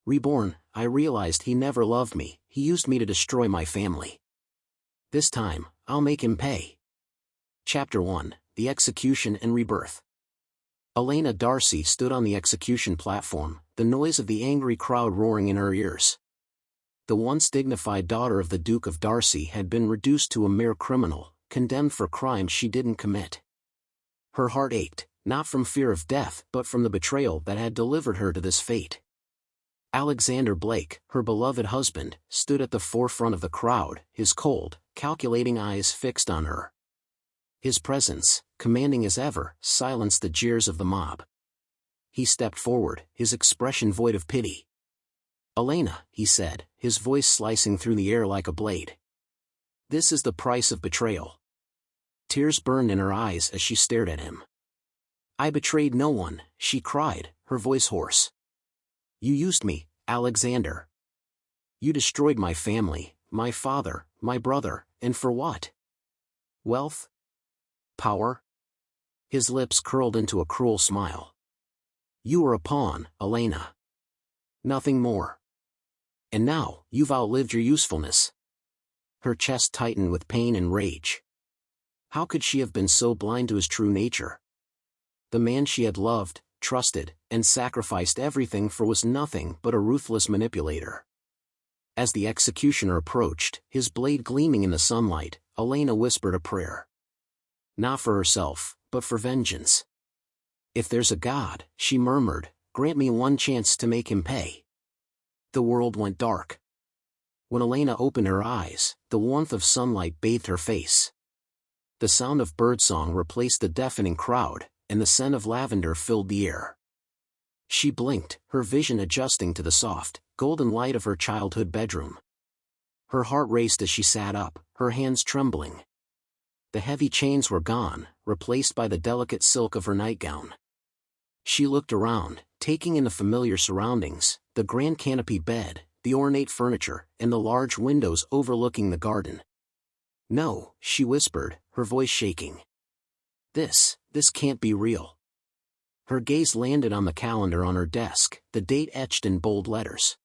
Reborn, I realized he never loved me, he used me to destroy my family. This time, I'll make him pay. Chapter 1, The Execution and Rebirth. Elena Darcy stood on the execution platform, the noise of the angry crowd roaring in her ears. The once dignified daughter of the Duke of Darcy had been reduced to a mere criminal, condemned for crimes she didn't commit. Her heart ached, not from fear of death but from the betrayal that had delivered her to this fate. Alexander Blake, her beloved husband, stood at the forefront of the crowd, his cold, calculating eyes fixed on her. His presence, commanding as ever, silenced the jeers of the mob. He stepped forward, his expression void of pity. "Elena," he said, his voice slicing through the air like a blade. "This is the price of betrayal." Tears burned in her eyes as she stared at him. "I betrayed no one," she cried, her voice hoarse. "You used me, Alexander. You destroyed my family, my father, my brother, and for what? Wealth? Power?" His lips curled into a cruel smile. "You were a pawn, Elena. Nothing more. And now, you've outlived your usefulness." Her chest tightened with pain and rage. How could she have been so blind to his true nature? The man she had loved, trusted, and sacrificed everything for was nothing but a ruthless manipulator. As the executioner approached, his blade gleaming in the sunlight, Elena whispered a prayer. Not for herself, but for vengeance. "If there's a God," she murmured, "grant me one chance to make him pay." The world went dark. When Elena opened her eyes, the warmth of sunlight bathed her face. The sound of birdsong replaced the deafening crowd, and the scent of lavender filled the air. She blinked, her vision adjusting to the soft, golden light of her childhood bedroom. Her heart raced as she sat up, her hands trembling. The heavy chains were gone, replaced by the delicate silk of her nightgown. She looked around, taking in the familiar surroundings, the grand canopy bed, the ornate furniture, and the large windows overlooking the garden. "No," she whispered, her voice shaking. This can't be real." Her gaze landed on the calendar on her desk, the date etched in bold letters.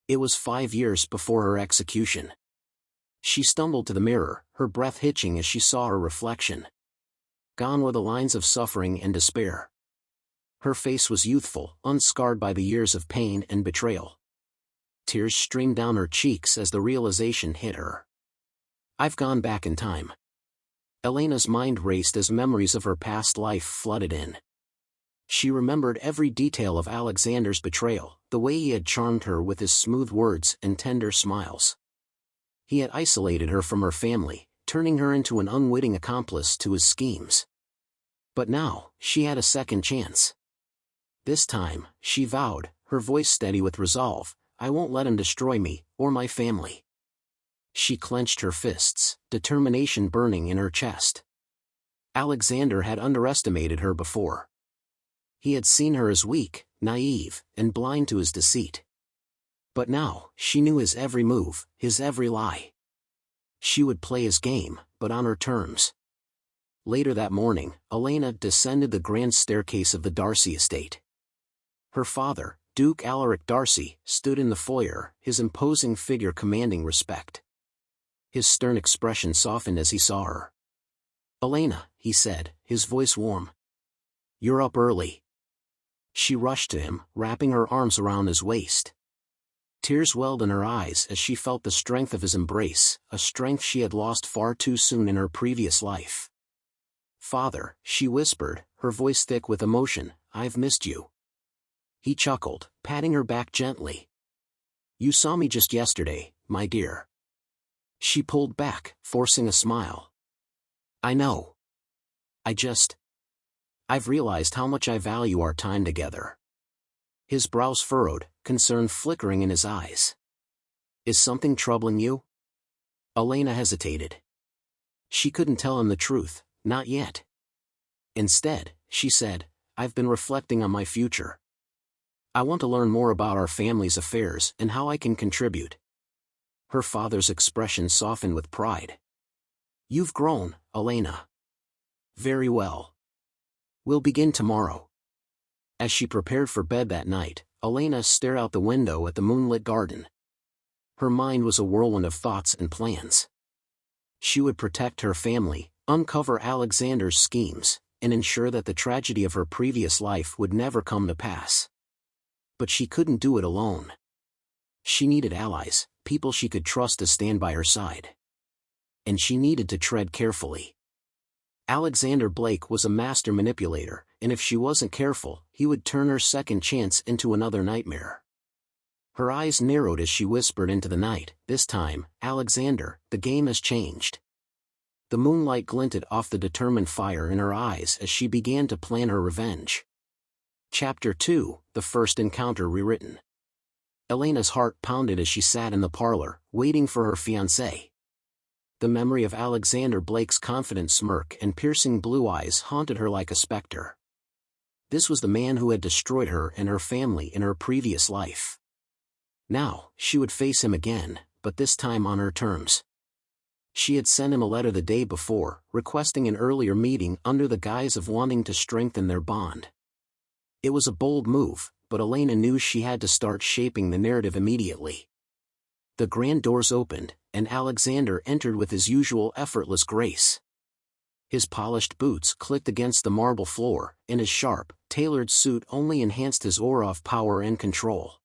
It was 5 years before her execution. She stumbled to the mirror, her breath hitching as she saw her reflection. Gone were the lines of suffering and despair. Her face was youthful, unscarred by the years of pain and betrayal. Tears streamed down her cheeks as the realization hit her. "I've gone back in time." Elena's mind raced as memories of her past life flooded in. She remembered every detail of Alexander's betrayal, the way he had charmed her with his smooth words and tender smiles. He had isolated her from her family, turning her into an unwitting accomplice to his schemes. But now, she had a second chance. This time, she vowed, her voice steady with resolve, "I won't let him destroy me, or my family." She clenched her fists, determination burning in her chest. Alexander had underestimated her before. He had seen her as weak, naive, and blind to his deceit. But now, she knew his every move, his every lie. She would play his game, but on her terms. Later that morning, Elena descended the grand staircase of the Darcy estate. Her father, Duke Alaric Darcy, stood in the foyer, his imposing figure commanding respect. His stern expression softened as he saw her. "Elena," he said, his voice warm. "You're up early." She rushed to him, wrapping her arms around his waist. Tears welled in her eyes as she felt the strength of his embrace, a strength she had lost far too soon in her previous life. "Father," she whispered, her voice thick with emotion, "I've missed you." He chuckled, patting her back gently. "You saw me just yesterday, my dear." She pulled back, forcing a smile. "I know. I've realized how much I value our time together." His brows furrowed, concern flickering in his eyes. "Is something troubling you?" Elena hesitated. She couldn't tell him the truth, not yet. Instead, she said, "I've been reflecting on my future. I want to learn more about our family's affairs and how I can contribute." Her father's expression softened with pride. "You've grown, Elena." "Very well. We'll begin tomorrow." As she prepared for bed that night, Elena stared out the window at the moonlit garden. Her mind was a whirlwind of thoughts and plans. She would protect her family, uncover Alexander's schemes, and ensure that the tragedy of her previous life would never come to pass. But she couldn't do it alone. She needed allies, people she could trust to stand by her side. And she needed to tread carefully. Alexander Blake was a master manipulator, and if she wasn't careful, he would turn her second chance into another nightmare. Her eyes narrowed as she whispered into the night, "This time, Alexander, the game has changed." The moonlight glinted off the determined fire in her eyes as she began to plan her revenge. Chapter 2, The First Encounter Rewritten. Elena's heart pounded as she sat in the parlor, waiting for her fiancé. The memory of Alexander Blake's confident smirk and piercing blue eyes haunted her like a specter. This was the man who had destroyed her and her family in her previous life. Now, she would face him again, but this time on her terms. She had sent him a letter the day before, requesting an earlier meeting under the guise of wanting to strengthen their bond. It was a bold move, but Elena knew she had to start shaping the narrative immediately. The grand doors opened, and Alexander entered with his usual effortless grace. His polished boots clicked against the marble floor, and his sharp, tailored suit only enhanced his aura of power and control.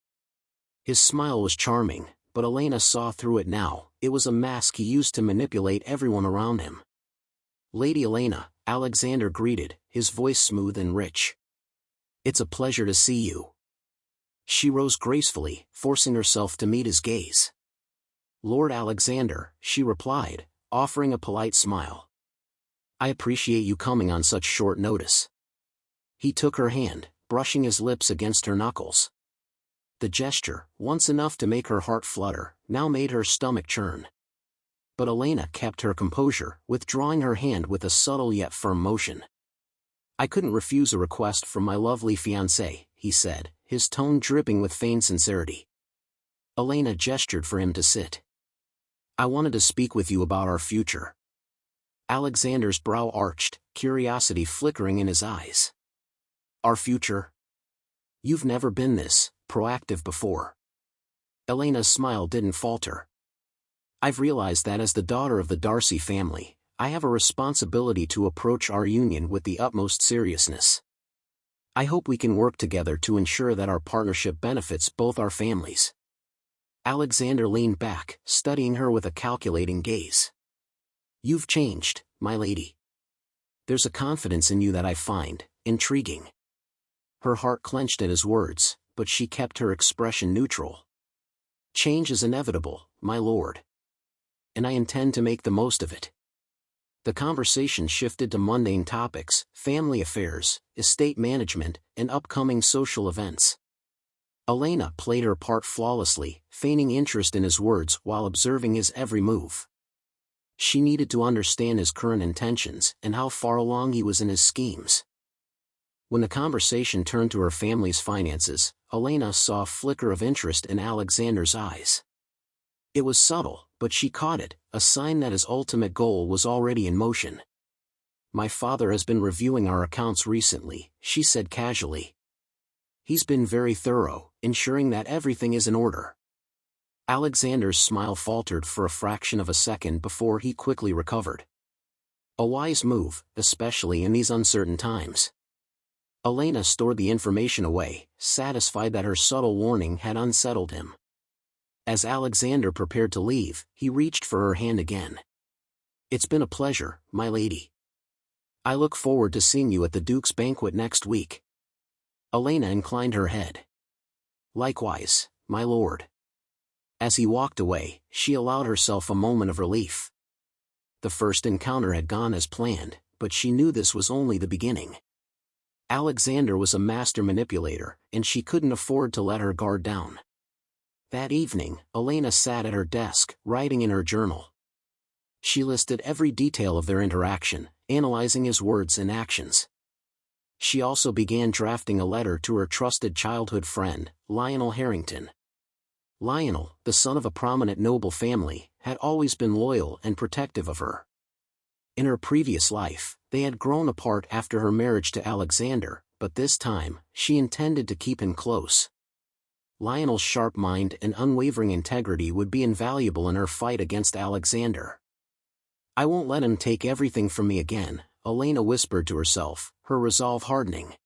His smile was charming, but Elena saw through it now. It was a mask he used to manipulate everyone around him. "Lady Elena," Alexander greeted, his voice smooth and rich. "It's a pleasure to see you." She rose gracefully, forcing herself to meet his gaze. "Lord Alexander," she replied, offering a polite smile. "I appreciate you coming on such short notice." He took her hand, brushing his lips against her knuckles. The gesture, once enough to make her heart flutter, now made her stomach churn. But Elena kept her composure, withdrawing her hand with a subtle yet firm motion. "I couldn't refuse a request from my lovely fiancé," he said, his tone dripping with feigned sincerity. Elena gestured for him to sit. "I wanted to speak with you about our future." Alexander's brow arched, curiosity flickering in his eyes. "Our future? You've never been this proactive before." Elena's smile didn't falter. "I've realized that as the daughter of the Darcy family, I have a responsibility to approach our union with the utmost seriousness. I hope we can work together to ensure that our partnership benefits both our families." Alexander leaned back, studying her with a calculating gaze. "You've changed, my lady. There's a confidence in you that I find intriguing." Her heart clenched at his words, but she kept her expression neutral. "Change is inevitable, my lord. And I intend to make the most of it." The conversation shifted to mundane topics, family affairs, estate management, and upcoming social events. Elena played her part flawlessly, feigning interest in his words while observing his every move. She needed to understand his current intentions and how far along he was in his schemes. When the conversation turned to her family's finances, Elena saw a flicker of interest in Alexander's eyes. It was subtle, but she caught it, a sign that his ultimate goal was already in motion. "My father has been reviewing our accounts recently," she said casually. "He's been very thorough, ensuring that everything is in order." Alexander's smile faltered for a fraction of a second before he quickly recovered. A wise move, especially in these uncertain times. Elena stored the information away, satisfied that her subtle warning had unsettled him. As Alexander prepared to leave, he reached for her hand again. "It's been a pleasure, my lady. I look forward to seeing you at the Duke's banquet next week." Elena inclined her head. "Likewise, my lord." As he walked away, she allowed herself a moment of relief. The first encounter had gone as planned, but she knew this was only the beginning. Alexander was a master manipulator, and she couldn't afford to let her guard down. That evening, Elena sat at her desk, writing in her journal. She listed every detail of their interaction, analyzing his words and actions. She also began drafting a letter to her trusted childhood friend, Lionel Harrington. Lionel, the son of a prominent noble family, had always been loyal and protective of her. In her previous life, they had grown apart after her marriage to Alexander, but this time, she intended to keep him close. Lionel's sharp mind and unwavering integrity would be invaluable in her fight against Alexander. "I won't let him take everything from me again," Elena whispered to herself, her resolve hardening.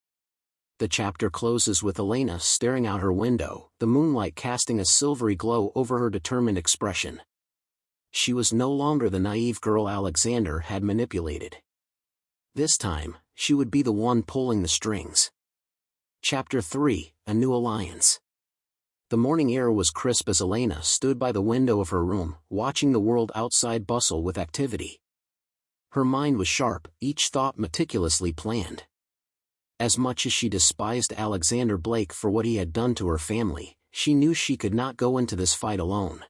The chapter closes with Elena staring out her window, the moonlight casting a silvery glow over her determined expression. She was no longer the naive girl Alexander had manipulated. This time, she would be the one pulling the strings. Chapter 3: A New Alliance. The morning air was crisp as Elena stood by the window of her room, watching the world outside bustle with activity. Her mind was sharp, each thought meticulously planned. As much as she despised Alexander Blake for what he had done to her family, she knew she could not go into this fight alone.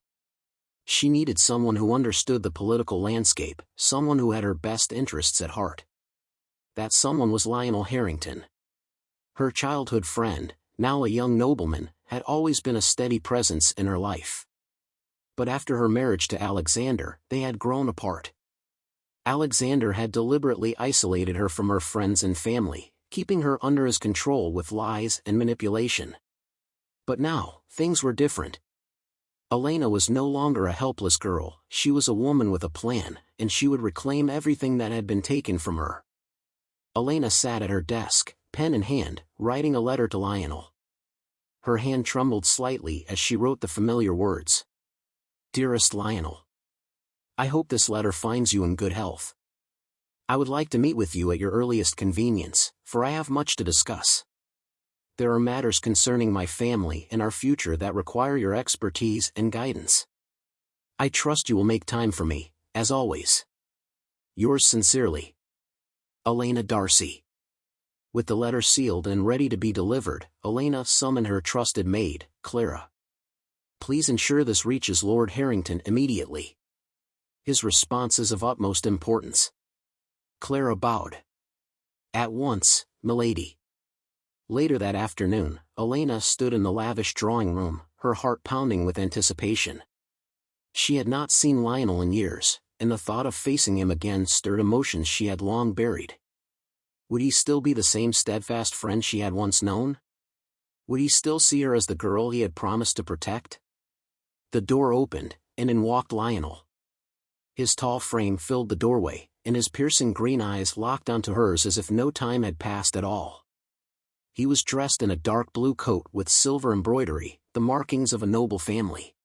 She needed someone who understood the political landscape, someone who had her best interests at heart. That someone was Lionel Harrington. Her childhood friend, now a young nobleman, had always been a steady presence in her life. But after her marriage to Alexander, they had grown apart. Alexander had deliberately isolated her from her friends and family, keeping her under his control with lies and manipulation. But now, things were different. Elena was no longer a helpless girl, she was a woman with a plan, and she would reclaim everything that had been taken from her. Elena sat at her desk, pen in hand, writing a letter to Lionel. Her hand trembled slightly as she wrote the familiar words. "Dearest Lionel, I hope this letter finds you in good health. I would like to meet with you at your earliest convenience, for I have much to discuss. There are matters concerning my family and our future that require your expertise and guidance. I trust you will make time for me, as always. Yours sincerely, Elena Darcy." With the letter sealed and ready to be delivered, Elena summoned her trusted maid, Clara. "Please ensure this reaches Lord Harrington immediately. His response is of utmost importance." Clara bowed. "At once, milady." Later that afternoon, Elena stood in the lavish drawing room, her heart pounding with anticipation. She had not seen Lionel in years, and the thought of facing him again stirred emotions she had long buried. Would he still be the same steadfast friend she had once known? Would he still see her as the girl he had promised to protect? The door opened, and in walked Lionel. His tall frame filled the doorway, and his piercing green eyes locked onto hers as if no time had passed at all. He was dressed in a dark blue coat with silver embroidery, the markings of a noble family.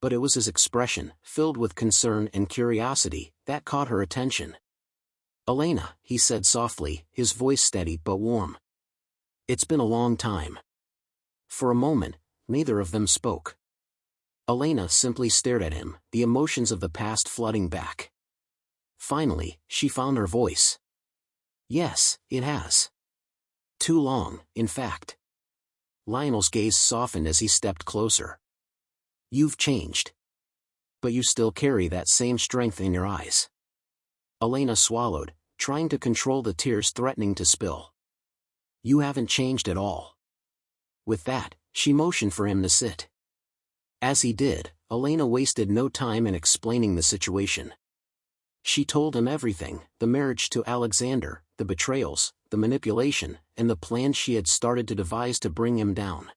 But it was his expression, filled with concern and curiosity, that caught her attention. "Elena," he said softly, his voice steady but warm. "It's been a long time." For a moment, neither of them spoke. Elena simply stared at him, the emotions of the past flooding back. Finally, she found her voice. "Yes, it has. Too long, in fact." Lionel's gaze softened as he stepped closer. "You've changed. But you still carry that same strength in your eyes." Elena swallowed, trying to control the tears threatening to spill. "You haven't changed at all." With that, she motioned for him to sit. As he did, Elena wasted no time in explaining the situation. She told him everything: the marriage to Alexander, the betrayals, the manipulation, and the plan she had started to devise to bring him down.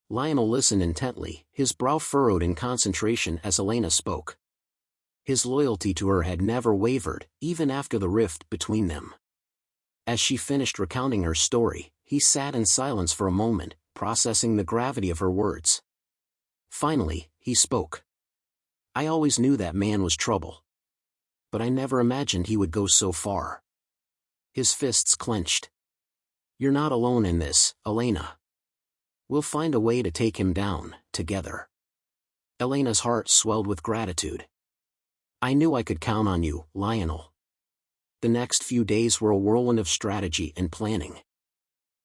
Lionel listened intently, his brow furrowed in concentration as Elena spoke. His loyalty to her had never wavered, even after the rift between them. As she finished recounting her story, he sat in silence for a moment, processing the gravity of her words. Finally, he spoke. "I always knew that man was trouble. But I never imagined he would go so far." His fists clenched. "You're not alone in this, Elena. We'll find a way to take him down, together." Elena's heart swelled with gratitude. "I knew I could count on you, Lionel." The next few days were a whirlwind of strategy and planning.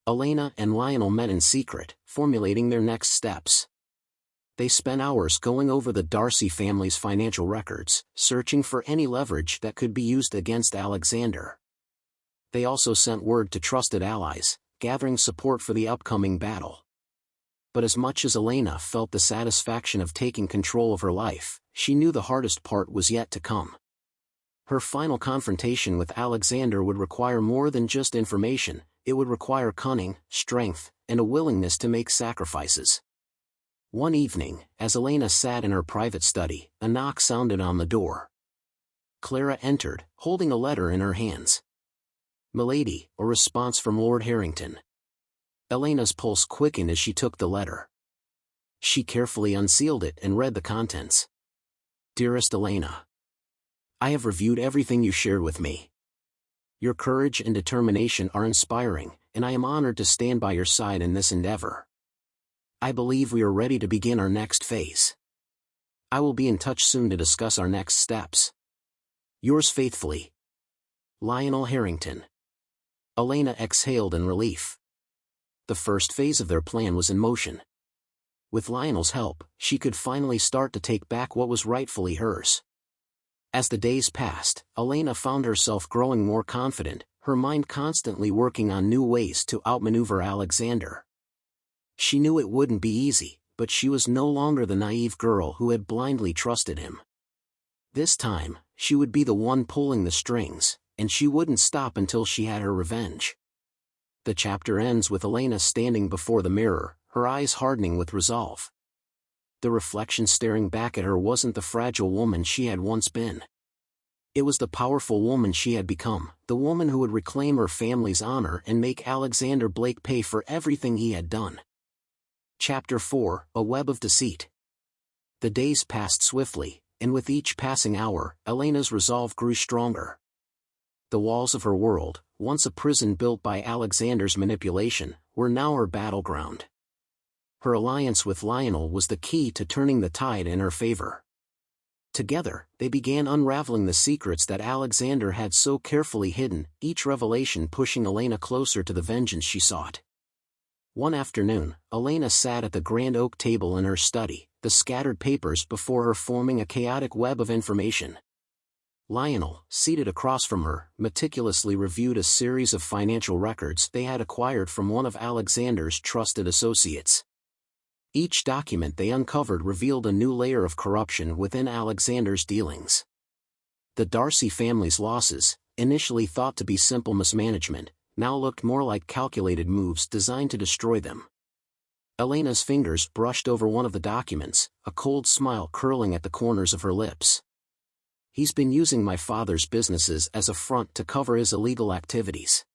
Elena and Lionel met in secret, formulating their next steps. They spent hours going over the Darcy family's financial records, searching for any leverage that could be used against Alexander. They also sent word to trusted allies, gathering support for the upcoming battle. But as much as Elena felt the satisfaction of taking control of her life, she knew the hardest part was yet to come. Her final confrontation with Alexander would require more than just information, it would require cunning, strength, and a willingness to make sacrifices. One evening, as Elena sat in her private study, a knock sounded on the door. Clara entered, holding a letter in her hands. "Milady," a response from Lord Harrington. Elena's pulse quickened as she took the letter. She carefully unsealed it and read the contents. "Dearest Elena, I have reviewed everything you shared with me. Your courage and determination are inspiring, and I am honored to stand by your side in this endeavor. I believe we are ready to begin our next phase. I will be in touch soon to discuss our next steps. Yours faithfully, Lionel Harrington." Elena exhaled in relief. The first phase of their plan was in motion. With Lionel's help, she could finally start to take back what was rightfully hers. As the days passed, Elena found herself growing more confident, her mind constantly working on new ways to outmaneuver Alexander. She knew it wouldn't be easy, but she was no longer the naive girl who had blindly trusted him. This time, she would be the one pulling the strings, and she wouldn't stop until she had her revenge. The chapter ends with Elena standing before the mirror, her eyes hardening with resolve. The reflection staring back at her wasn't the fragile woman she had once been. It was the powerful woman she had become, the woman who would reclaim her family's honor and make Alexander Blake pay for everything he had done. Chapter 4: A Web of Deceit. The days passed swiftly, and with each passing hour, Elena's resolve grew stronger. The walls of her world, once a prison built by Alexander's manipulation, were now her battleground. Her alliance with Lionel was the key to turning the tide in her favor. Together, they began unraveling the secrets that Alexander had so carefully hidden, each revelation pushing Elena closer to the vengeance she sought. One afternoon, Elena sat at the grand oak table in her study, the scattered papers before her forming a chaotic web of information. Lionel, seated across from her, meticulously reviewed a series of financial records they had acquired from one of Alexander's trusted associates. Each document they uncovered revealed a new layer of corruption within Alexander's dealings. The Darcy family's losses, initially thought to be simple mismanagement, now looked more like calculated moves designed to destroy them. Elena's fingers brushed over one of the documents, a cold smile curling at the corners of her lips. "He's been using my father's businesses as a front to cover his illegal activities.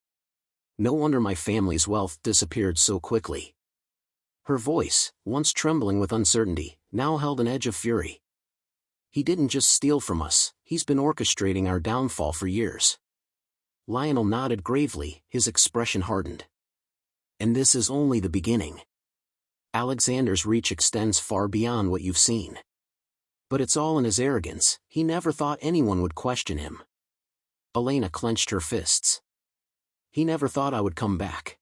No wonder my family's wealth disappeared so quickly." Her voice, once trembling with uncertainty, now held an edge of fury. "He didn't just steal from us, he's been orchestrating our downfall for years." Lionel nodded gravely, his expression hardened. "And this is only the beginning. Alexander's reach extends far beyond what you've seen. But it's all in his arrogance, he never thought anyone would question him." Elena clenched her fists. "He never thought I would come back."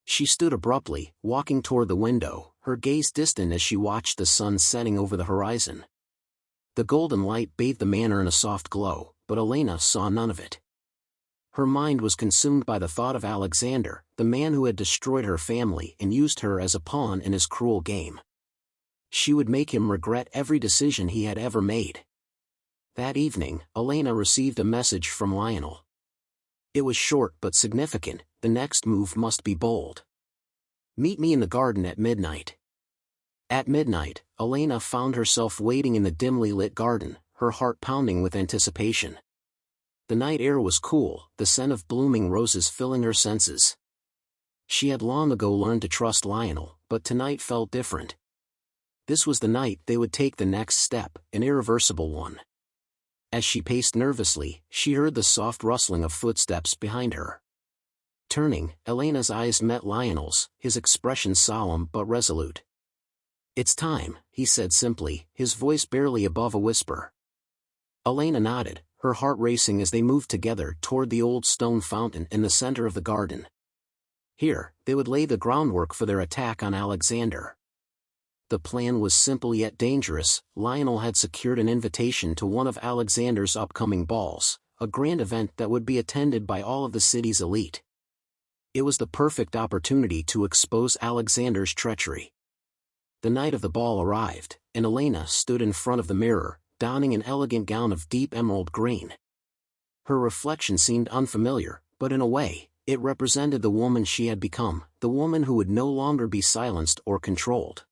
She stood abruptly, walking toward the window, her gaze distant as she watched the sun setting over the horizon. The golden light bathed the manor in a soft glow, but Elena saw none of it. Her mind was consumed by the thought of Alexander, the man who had destroyed her family and used her as a pawn in his cruel game. She would make him regret every decision he had ever made. That evening, Elena received a message from Lionel. It was short but significant: the next move must be bold. "Meet me in the garden at midnight." At midnight, Elena found herself waiting in the dimly lit garden, her heart pounding with anticipation. The night air was cool, the scent of blooming roses filling her senses. She had long ago learned to trust Lionel, but tonight felt different. This was the night they would take the next step, an irreversible one. As she paced nervously, she heard the soft rustling of footsteps behind her. Turning, Elena's eyes met Lionel's, his expression solemn but resolute. "It's time," he said simply, his voice barely above a whisper. Elena nodded, her heart racing as they moved together toward the old stone fountain in the center of the garden. Here, they would lay the groundwork for their attack on Alexander. The plan was simple yet dangerous. Lionel had secured an invitation to one of Alexander's upcoming balls, a grand event that would be attended by all of the city's elite. It was the perfect opportunity to expose Alexander's treachery. The night of the ball arrived, and Elena stood in front of the mirror, donning an elegant gown of deep emerald green. Her reflection seemed unfamiliar, but in a way, it represented the woman she had become, the woman who would no longer be silenced or controlled.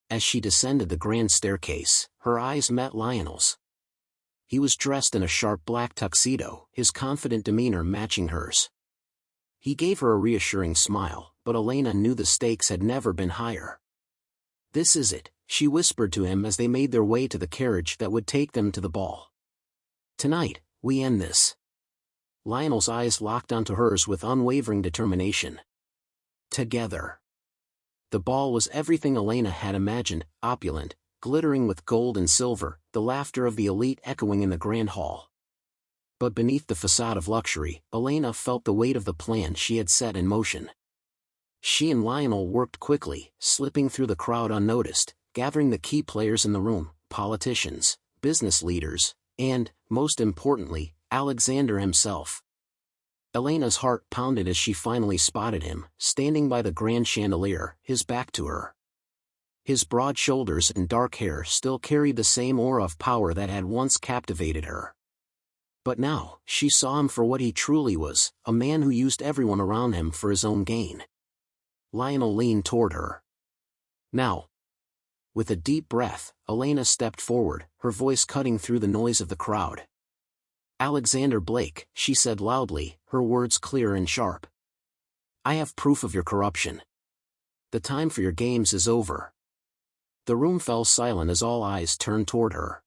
As she descended the grand staircase, her eyes met Lionel's. He was dressed in a sharp black tuxedo, his confident demeanor matching hers. He gave her a reassuring smile, but Elena knew the stakes had never been higher. "This is it," she whispered to him as they made their way to the carriage that would take them to the ball. "Tonight, we end this." Lionel's eyes locked onto hers with unwavering determination. Together. The ball was everything Elena had imagined, opulent, glittering with gold and silver, the laughter of the elite echoing in the grand hall. But beneath the facade of luxury, Elena felt the weight of the plan she had set in motion. She and Lionel worked quickly, slipping through the crowd unnoticed, gathering the key players in the room, politicians, business leaders, and, most importantly, Alexander himself. Elena's heart pounded as she finally spotted him, standing by the grand chandelier, his back to her. His broad shoulders and dark hair still carried the same aura of power that had once captivated her. But now, she saw him for what he truly was, a man who used everyone around him for his own gain. Lionel leaned toward her. "Now." With a deep breath, Elena stepped forward, her voice cutting through the noise of the crowd. "Alexander Blake," she said loudly, her words clear and sharp. "I have proof of your corruption. The time for your games is over." The room fell silent as all eyes turned toward her.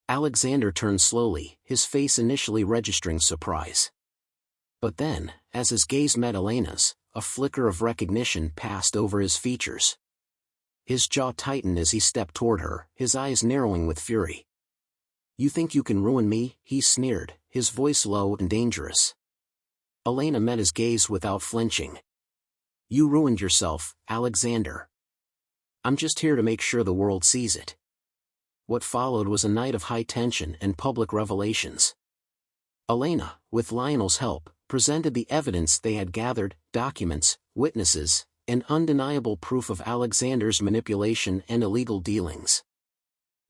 Alexander turned slowly, his face initially registering surprise. But then, as his gaze met Elena's, a flicker of recognition passed over his features. His jaw tightened as he stepped toward her, his eyes narrowing with fury. "You think you can ruin me?" he sneered, his voice low and dangerous. Elena met his gaze without flinching. "You ruined yourself, Alexander. I'm just here to make sure the world sees it." What followed was a night of high tension and public revelations. Elena, with Lionel's help, presented the evidence they had gathered, documents, witnesses, and undeniable proof of Alexander's manipulation and illegal dealings.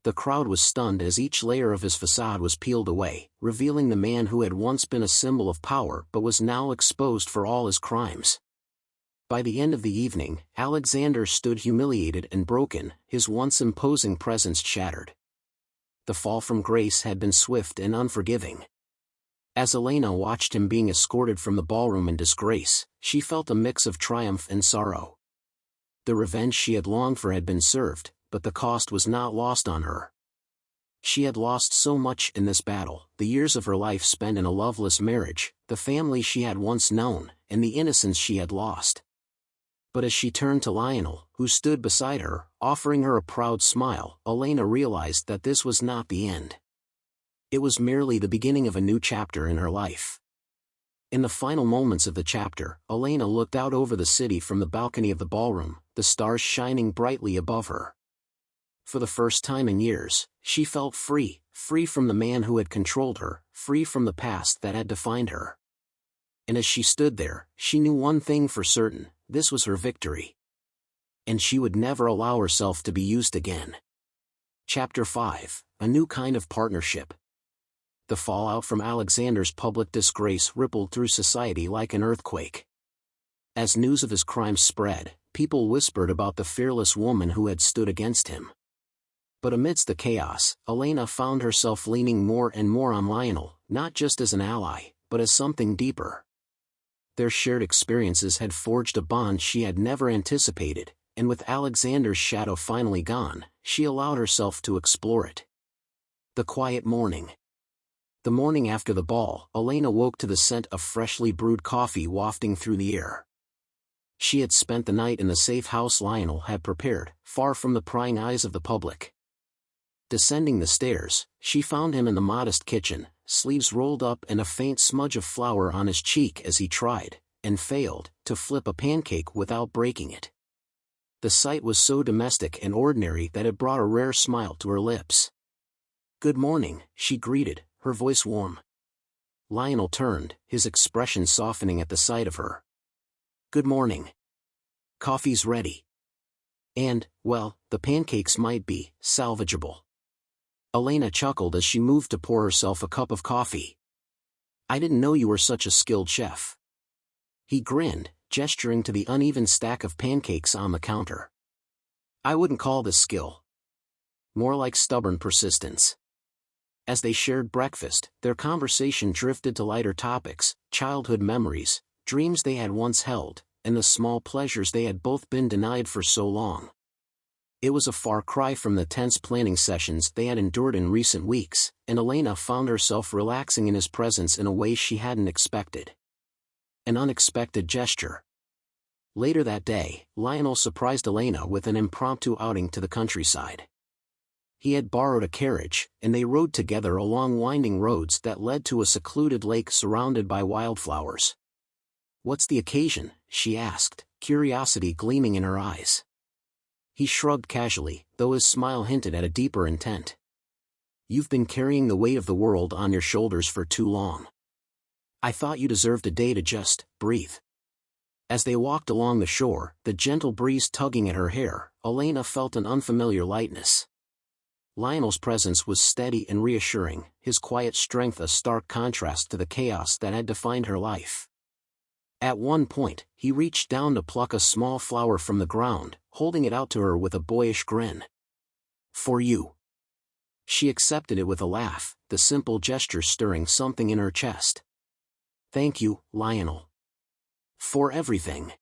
The crowd was stunned as each layer of his facade was peeled away, revealing the man who had once been a symbol of power but was now exposed for all his crimes. By the end of the evening, Alexander stood humiliated and broken, his once imposing presence shattered. The fall from grace had been swift and unforgiving. As Elena watched him being escorted from the ballroom in disgrace, she felt a mix of triumph and sorrow. The revenge she had longed for had been served, but the cost was not lost on her. She had lost so much in this battle, the years of her life spent in a loveless marriage, the family she had once known, and the innocence she had lost. But as she turned to Lionel, who stood beside her, offering her a proud smile, Elena realized that this was not the end. It was merely the beginning of a new chapter in her life. In the final moments of the chapter, Elena looked out over the city from the balcony of the ballroom, the stars shining brightly above her. For the first time in years, she felt free, free from the man who had controlled her, free from the past that had defined her. And as she stood there, she knew one thing for certain: this was her victory. And she would never allow herself to be used again. Chapter 5: A New Kind of Partnership. The fallout from Alexander's public disgrace rippled through society like an earthquake. As news of his crimes spread, people whispered about the fearless woman who had stood against him. But amidst the chaos, Elena found herself leaning more and more on Lionel, not just as an ally, but as something deeper. Their shared experiences had forged a bond she had never anticipated, and with Alexander's shadow finally gone, she allowed herself to explore it. The quiet morning. The morning after the ball, Elena woke to the scent of freshly brewed coffee wafting through the air. She had spent the night in the safe house Lionel had prepared, far from the prying eyes of the public. Descending the stairs, she found him in the modest kitchen, sleeves rolled up and a faint smudge of flour on his cheek as he tried, and failed, to flip a pancake without breaking it. The sight was so domestic and ordinary that it brought a rare smile to her lips. "Good morning," she greeted, her voice warm. Lionel turned, his expression softening at the sight of her. "Good morning. Coffee's ready. And, well, the pancakes might be salvageable." Elena chuckled as she moved to pour herself a cup of coffee. "I didn't know you were such a skilled chef." He grinned, gesturing to the uneven stack of pancakes on the counter. I wouldn't call this skill. More like stubborn persistence. As they shared breakfast, their conversation drifted to lighter topics, childhood memories, dreams they had once held, and the small pleasures they had both been denied for so long. It was a far cry from the tense planning sessions they had endured in recent weeks, and Elena found herself relaxing in his presence in a way she hadn't expected. An unexpected gesture. Later that day, Lionel surprised Elena with an impromptu outing to the countryside. He had borrowed a carriage, and they rode together along winding roads that led to a secluded lake surrounded by wildflowers. "What's the occasion?" she asked, curiosity gleaming in her eyes. He shrugged casually, though his smile hinted at a deeper intent. "You've been carrying the weight of the world on your shoulders for too long. I thought you deserved a day to just breathe." As they walked along the shore, the gentle breeze tugging at her hair, Elena felt an unfamiliar lightness. Lionel's presence was steady and reassuring, his quiet strength a stark contrast to the chaos that had defined her life. At one point, he reached down to pluck a small flower from the ground, holding it out to her with a boyish grin. "For you." She accepted it with a laugh, the simple gesture stirring something in her chest. "Thank you, Lionel. For everything."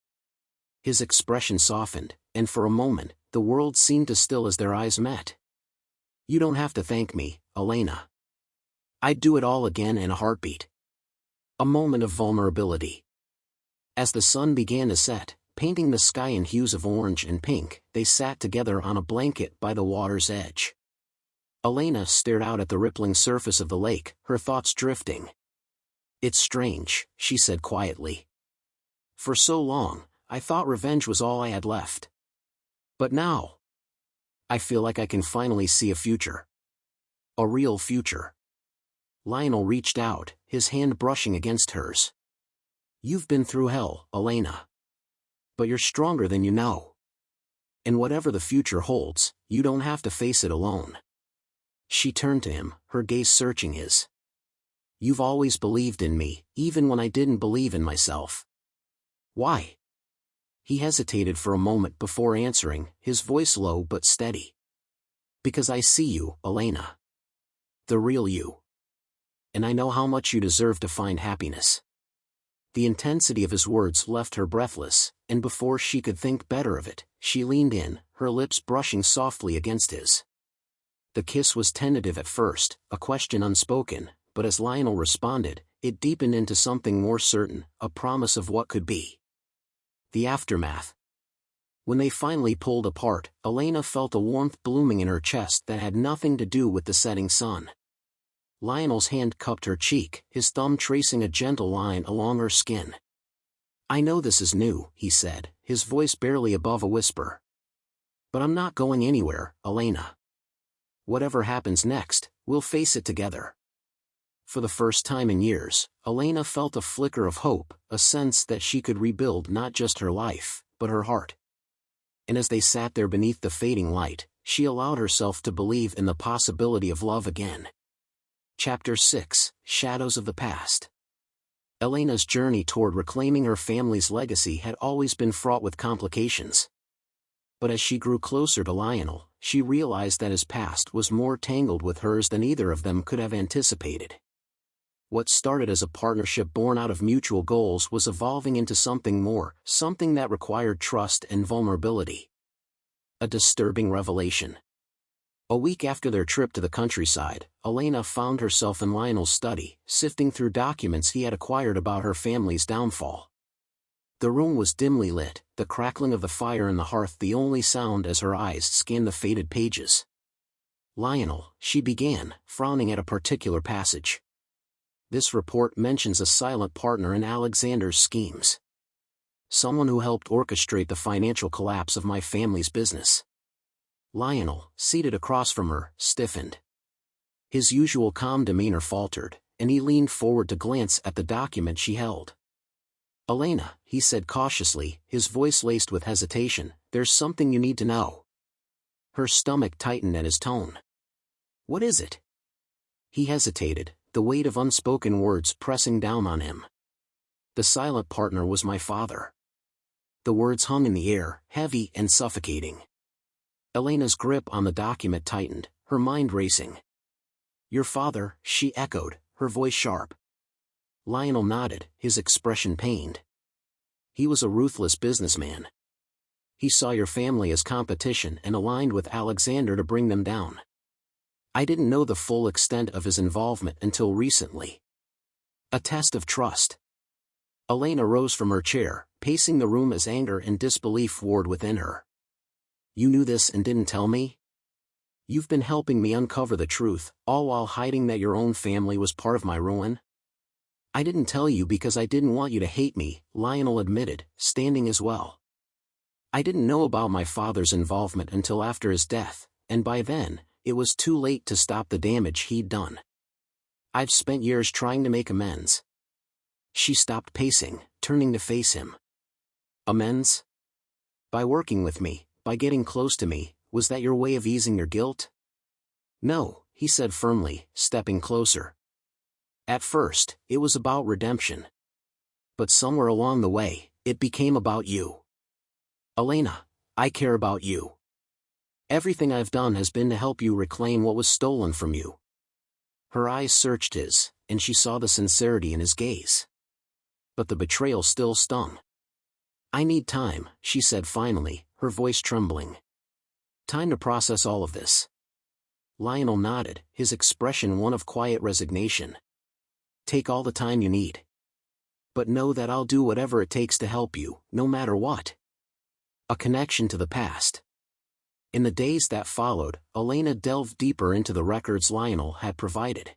His expression softened, and for a moment, the world seemed to still as their eyes met. "You don't have to thank me, Elena. I'd do it all again in a heartbeat." A moment of vulnerability. As the sun began to set, painting the sky in hues of orange and pink, they sat together on a blanket by the water's edge. Elena stared out at the rippling surface of the lake, her thoughts drifting. "It's strange," she said quietly. "For so long, I thought revenge was all I had left. But now, I feel like I can finally see a future. A real future." Lionel reached out, his hand brushing against hers. "You've been through hell, Elena. But you're stronger than you know. And whatever the future holds, you don't have to face it alone." She turned to him, her gaze searching his. "You've always believed in me, even when I didn't believe in myself." "Why?" He hesitated for a moment before answering, his voice low but steady. "Because I see you, Elena. The real you. And I know how much you deserve to find happiness." The intensity of his words left her breathless, and before she could think better of it, she leaned in, her lips brushing softly against his. The kiss was tentative at first, a question unspoken, but as Lionel responded, it deepened into something more certain, a promise of what could be. The aftermath. When they finally pulled apart, Elena felt a warmth blooming in her chest that had nothing to do with the setting sun. Lionel's hand cupped her cheek, his thumb tracing a gentle line along her skin. "I know this is new," he said, his voice barely above a whisper. "But I'm not going anywhere, Elena. Whatever happens next, we'll face it together." For the first time in years, Elena felt a flicker of hope, a sense that she could rebuild not just her life, but her heart. And as they sat there beneath the fading light, she allowed herself to believe in the possibility of love again. Chapter 6: Shadows of the Past. Elena's journey toward reclaiming her family's legacy had always been fraught with complications. But as she grew closer to Lionel, she realized that his past was more tangled with hers than either of them could have anticipated. What started as a partnership born out of mutual goals was evolving into something more, something that required trust and vulnerability. A disturbing revelation. A week after their trip to the countryside, Elena found herself in Lionel's study, sifting through documents he had acquired about her family's downfall. The room was dimly lit, the crackling of the fire in the hearth the only sound as her eyes scanned the faded pages. "Lionel," she began, frowning at a particular passage. "This report mentions a silent partner in Alexander's schemes. Someone who helped orchestrate the financial collapse of my family's business." Lionel, seated across from her, stiffened. His usual calm demeanor faltered, and he leaned forward to glance at the document she held. "Elena," he said cautiously, his voice laced with hesitation, "there's something you need to know." Her stomach tightened at his tone. "What is it?" He hesitated, the weight of unspoken words pressing down on him. "The silent partner was my father." The words hung in the air, heavy and suffocating. Elena's grip on the document tightened, her mind racing. Your father, she echoed, her voice sharp. Lionel nodded, his expression pained. He was a ruthless businessman. He saw your family as competition and aligned with Alexander to bring them down. I didn't know the full extent of his involvement until recently. A test of trust. Elena rose from her chair, pacing the room as anger and disbelief warred within her. You knew this and didn't tell me? You've been helping me uncover the truth, all while hiding that your own family was part of my ruin? I didn't tell you because I didn't want you to hate me, Lionel admitted, standing as well. I didn't know about my father's involvement until after his death, and by then, it was too late to stop the damage he'd done. I've spent years trying to make amends. She stopped pacing, turning to face him. Amends? By working with me, by getting close to me, was that your way of easing your guilt? No, he said firmly, stepping closer. At first, it was about redemption. But somewhere along the way, it became about you. Elena, I care about you. Everything I've done has been to help you reclaim what was stolen from you. Her eyes searched his, and she saw the sincerity in his gaze. But the betrayal still stung. I need time, she said finally, her voice trembling. Time to process all of this. Lionel nodded, his expression one of quiet resignation. Take all the time you need. But know that I'll do whatever it takes to help you, no matter what. A connection to the past. In the days that followed, Elena delved deeper into the records Lionel had provided.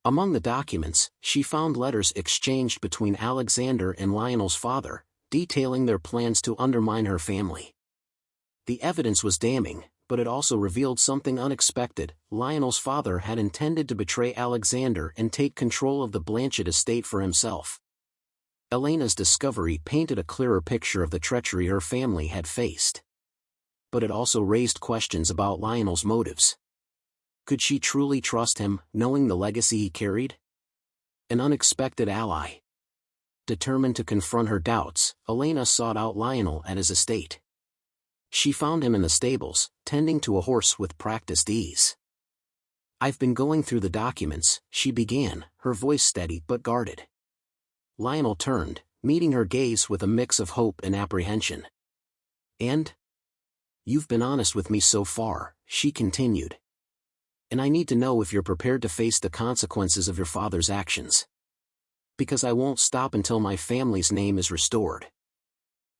Among the documents, she found letters exchanged between Alexander and Lionel's father, detailing their plans to undermine her family. The evidence was damning, but it also revealed something unexpected. Lionel's father had intended to betray Alexander and take control of the Blanchett estate for himself. Elena's discovery painted a clearer picture of the treachery her family had faced. But it also raised questions about Lionel's motives. Could she truly trust him, knowing the legacy he carried? An unexpected ally. Determined to confront her doubts, Elena sought out Lionel at his estate. She found him in the stables, tending to a horse with practiced ease. I've been going through the documents, she began, her voice steady but guarded. Lionel turned, meeting her gaze with a mix of hope and apprehension. And? You've been honest with me so far, she continued. And I need to know if you're prepared to face the consequences of your father's actions. Because I won't stop until my family's name is restored.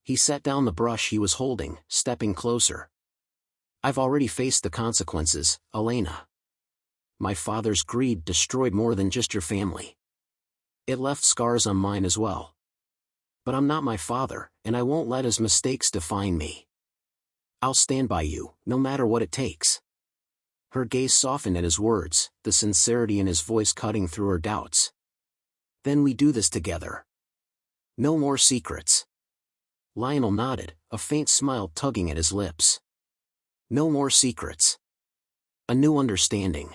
He set down the brush he was holding, stepping closer. I've already faced the consequences, Elena. My father's greed destroyed more than just your family. It left scars on mine as well. But I'm not my father, and I won't let his mistakes define me. I'll stand by you, no matter what it takes. Her gaze softened at his words, the sincerity in his voice cutting through her doubts. Then we do this together. No more secrets. Lionel nodded, a faint smile tugging at his lips. No more secrets. A new understanding.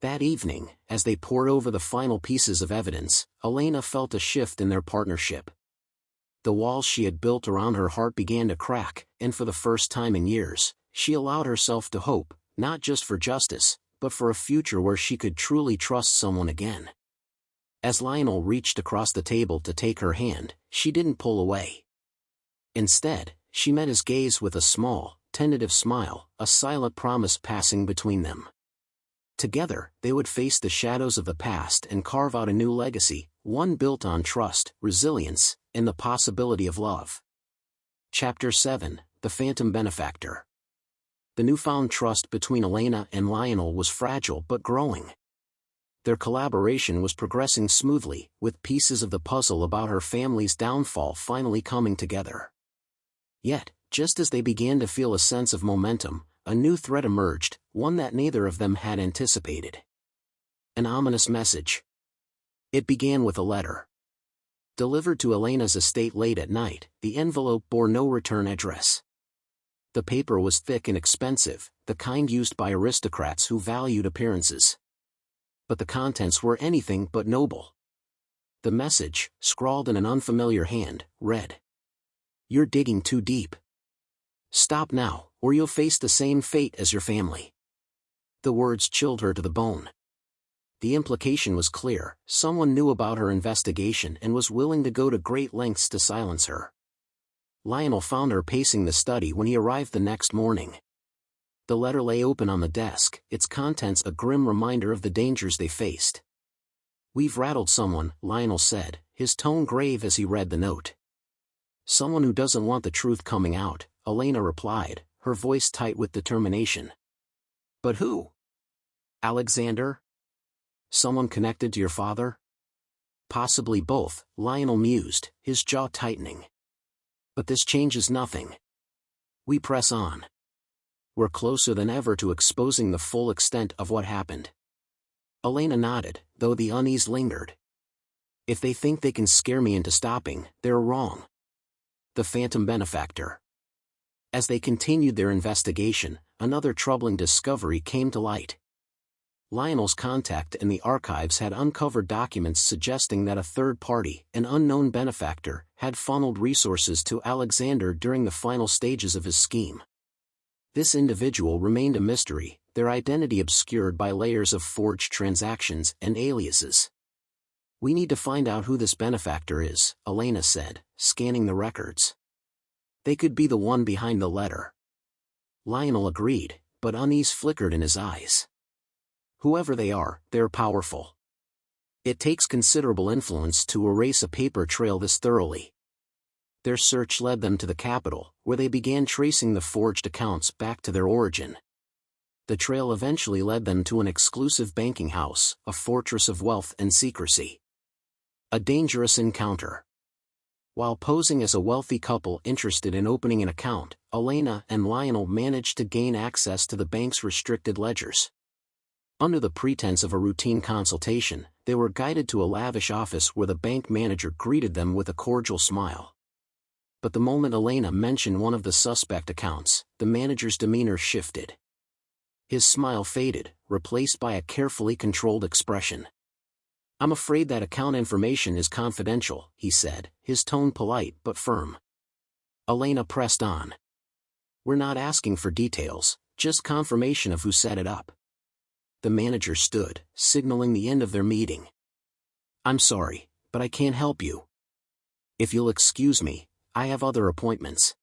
That evening, as they pored over the final pieces of evidence, Elena felt a shift in their partnership. The walls she had built around her heart began to crack, and for the first time in years, she allowed herself to hope, not just for justice, but for a future where she could truly trust someone again. As Lionel reached across the table to take her hand, she didn't pull away. Instead, she met his gaze with a small, tentative smile, a silent promise passing between them. Together, they would face the shadows of the past and carve out a new legacy, one built on trust, resilience, and the possibility of love. Chapter 7, The Phantom Benefactor. The newfound trust between Elena and Lionel was fragile but growing. Their collaboration was progressing smoothly, with pieces of the puzzle about her family's downfall finally coming together. Yet, just as they began to feel a sense of momentum, a new threat emerged, one that neither of them had anticipated. An ominous message. It began with a letter. Delivered to Elena's estate late at night, the envelope bore no return address. The paper was thick and expensive, the kind used by aristocrats who valued appearances. But the contents were anything but noble. The message, scrawled in an unfamiliar hand, read, "You're digging too deep. Stop now, or you'll face the same fate as your family." The words chilled her to the bone. The implication was clear: someone knew about her investigation and was willing to go to great lengths to silence her. Lionel found her pacing the study when he arrived the next morning. The letter lay open on the desk, its contents a grim reminder of the dangers they faced. "We've rattled someone," Lionel said, his tone grave as he read the note. "Someone who doesn't want the truth coming out," Elena replied, her voice tight with determination. "But who? Alexander? Someone connected to your father?" "Possibly both," Lionel mused, his jaw tightening. "But this changes nothing. We press on. We're closer than ever to exposing the full extent of what happened." Elena nodded, though the unease lingered. "If they think they can scare me into stopping, they're wrong." The phantom benefactor. As they continued their investigation, another troubling discovery came to light. Lionel's contact in the archives had uncovered documents suggesting that a third party, an unknown benefactor, had funneled resources to Alexander during the final stages of his scheme. This individual remained a mystery, their identity obscured by layers of forged transactions and aliases. "We need to find out who this benefactor is," Elena said, scanning the records. "They could be the one behind the letter." Lionel agreed, but unease flickered in his eyes. "Whoever they are, they're powerful. It takes considerable influence to erase a paper trail this thoroughly." Their search led them to the capital, where they began tracing the forged accounts back to their origin. The trail eventually led them to an exclusive banking house, a fortress of wealth and secrecy. A dangerous encounter. While posing as a wealthy couple interested in opening an account, Elena and Lionel managed to gain access to the bank's restricted ledgers. Under the pretense of a routine consultation, they were guided to a lavish office where the bank manager greeted them with a cordial smile. But the moment Elena mentioned one of the suspect accounts, the manager's demeanor shifted. His smile faded, replaced by a carefully controlled expression. "I'm afraid that account information is confidential," he said, his tone polite but firm. Elena pressed on. "We're not asking for details, just confirmation of who set it up." The manager stood, signaling the end of their meeting. "I'm sorry, but I can't help you. If you'll excuse me, I have other appointments."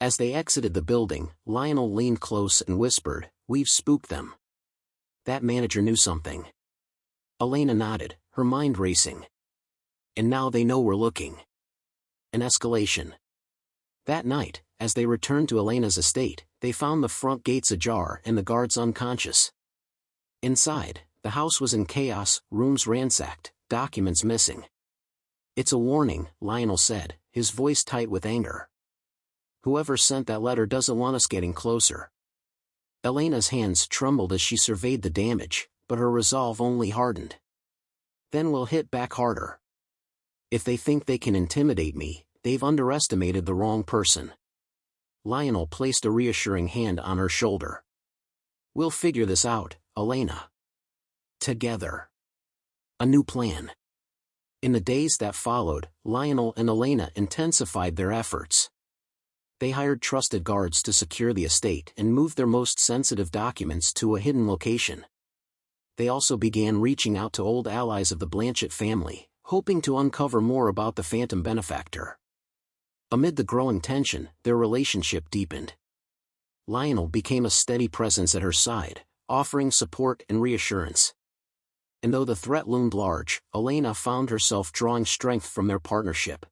As they exited the building, Lionel leaned close and whispered, "We've spooked them." That manager knew something. Elena nodded, her mind racing. "And now they know we're looking." An escalation. That night, as they returned to Elena's estate, they found the front gates ajar and the guards unconscious. Inside, the house was in chaos, rooms ransacked, documents missing. "It's a warning," Lionel said, his voice tight with anger. "Whoever sent that letter doesn't want us getting closer." Elena's hands trembled as she surveyed the damage, but her resolve only hardened. "Then we'll hit back harder. If they think they can intimidate me, they've underestimated the wrong person." Lionel placed a reassuring hand on her shoulder. "We'll figure this out, Elena. Together." A new plan. In the days that followed, Lionel and Elena intensified their efforts. They hired trusted guards to secure the estate and moved their most sensitive documents to a hidden location. They also began reaching out to old allies of the Blanchett family, hoping to uncover more about the phantom benefactor. Amid the growing tension, their relationship deepened. Lionel became a steady presence at her side, offering support and reassurance. And though the threat loomed large, Elena found herself drawing strength from their partnership.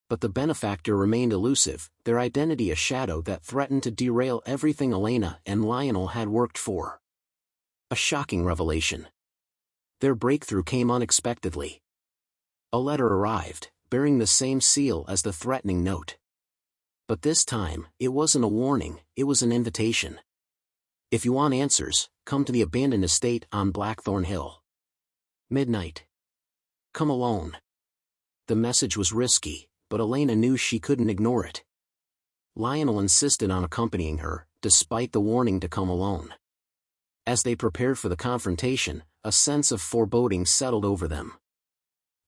But the benefactor remained elusive, their identity a shadow that threatened to derail everything Elena and Lionel had worked for. A shocking revelation. Their breakthrough came unexpectedly. A letter arrived, bearing the same seal as the threatening note. But this time, it wasn't a warning, it was an invitation. "If you want answers, come to the abandoned estate on Blackthorn Hill. Midnight. Come alone." The message was risky, but Elena knew she couldn't ignore it. Lionel insisted on accompanying her, despite the warning to come alone. As they prepared for the confrontation, a sense of foreboding settled over them.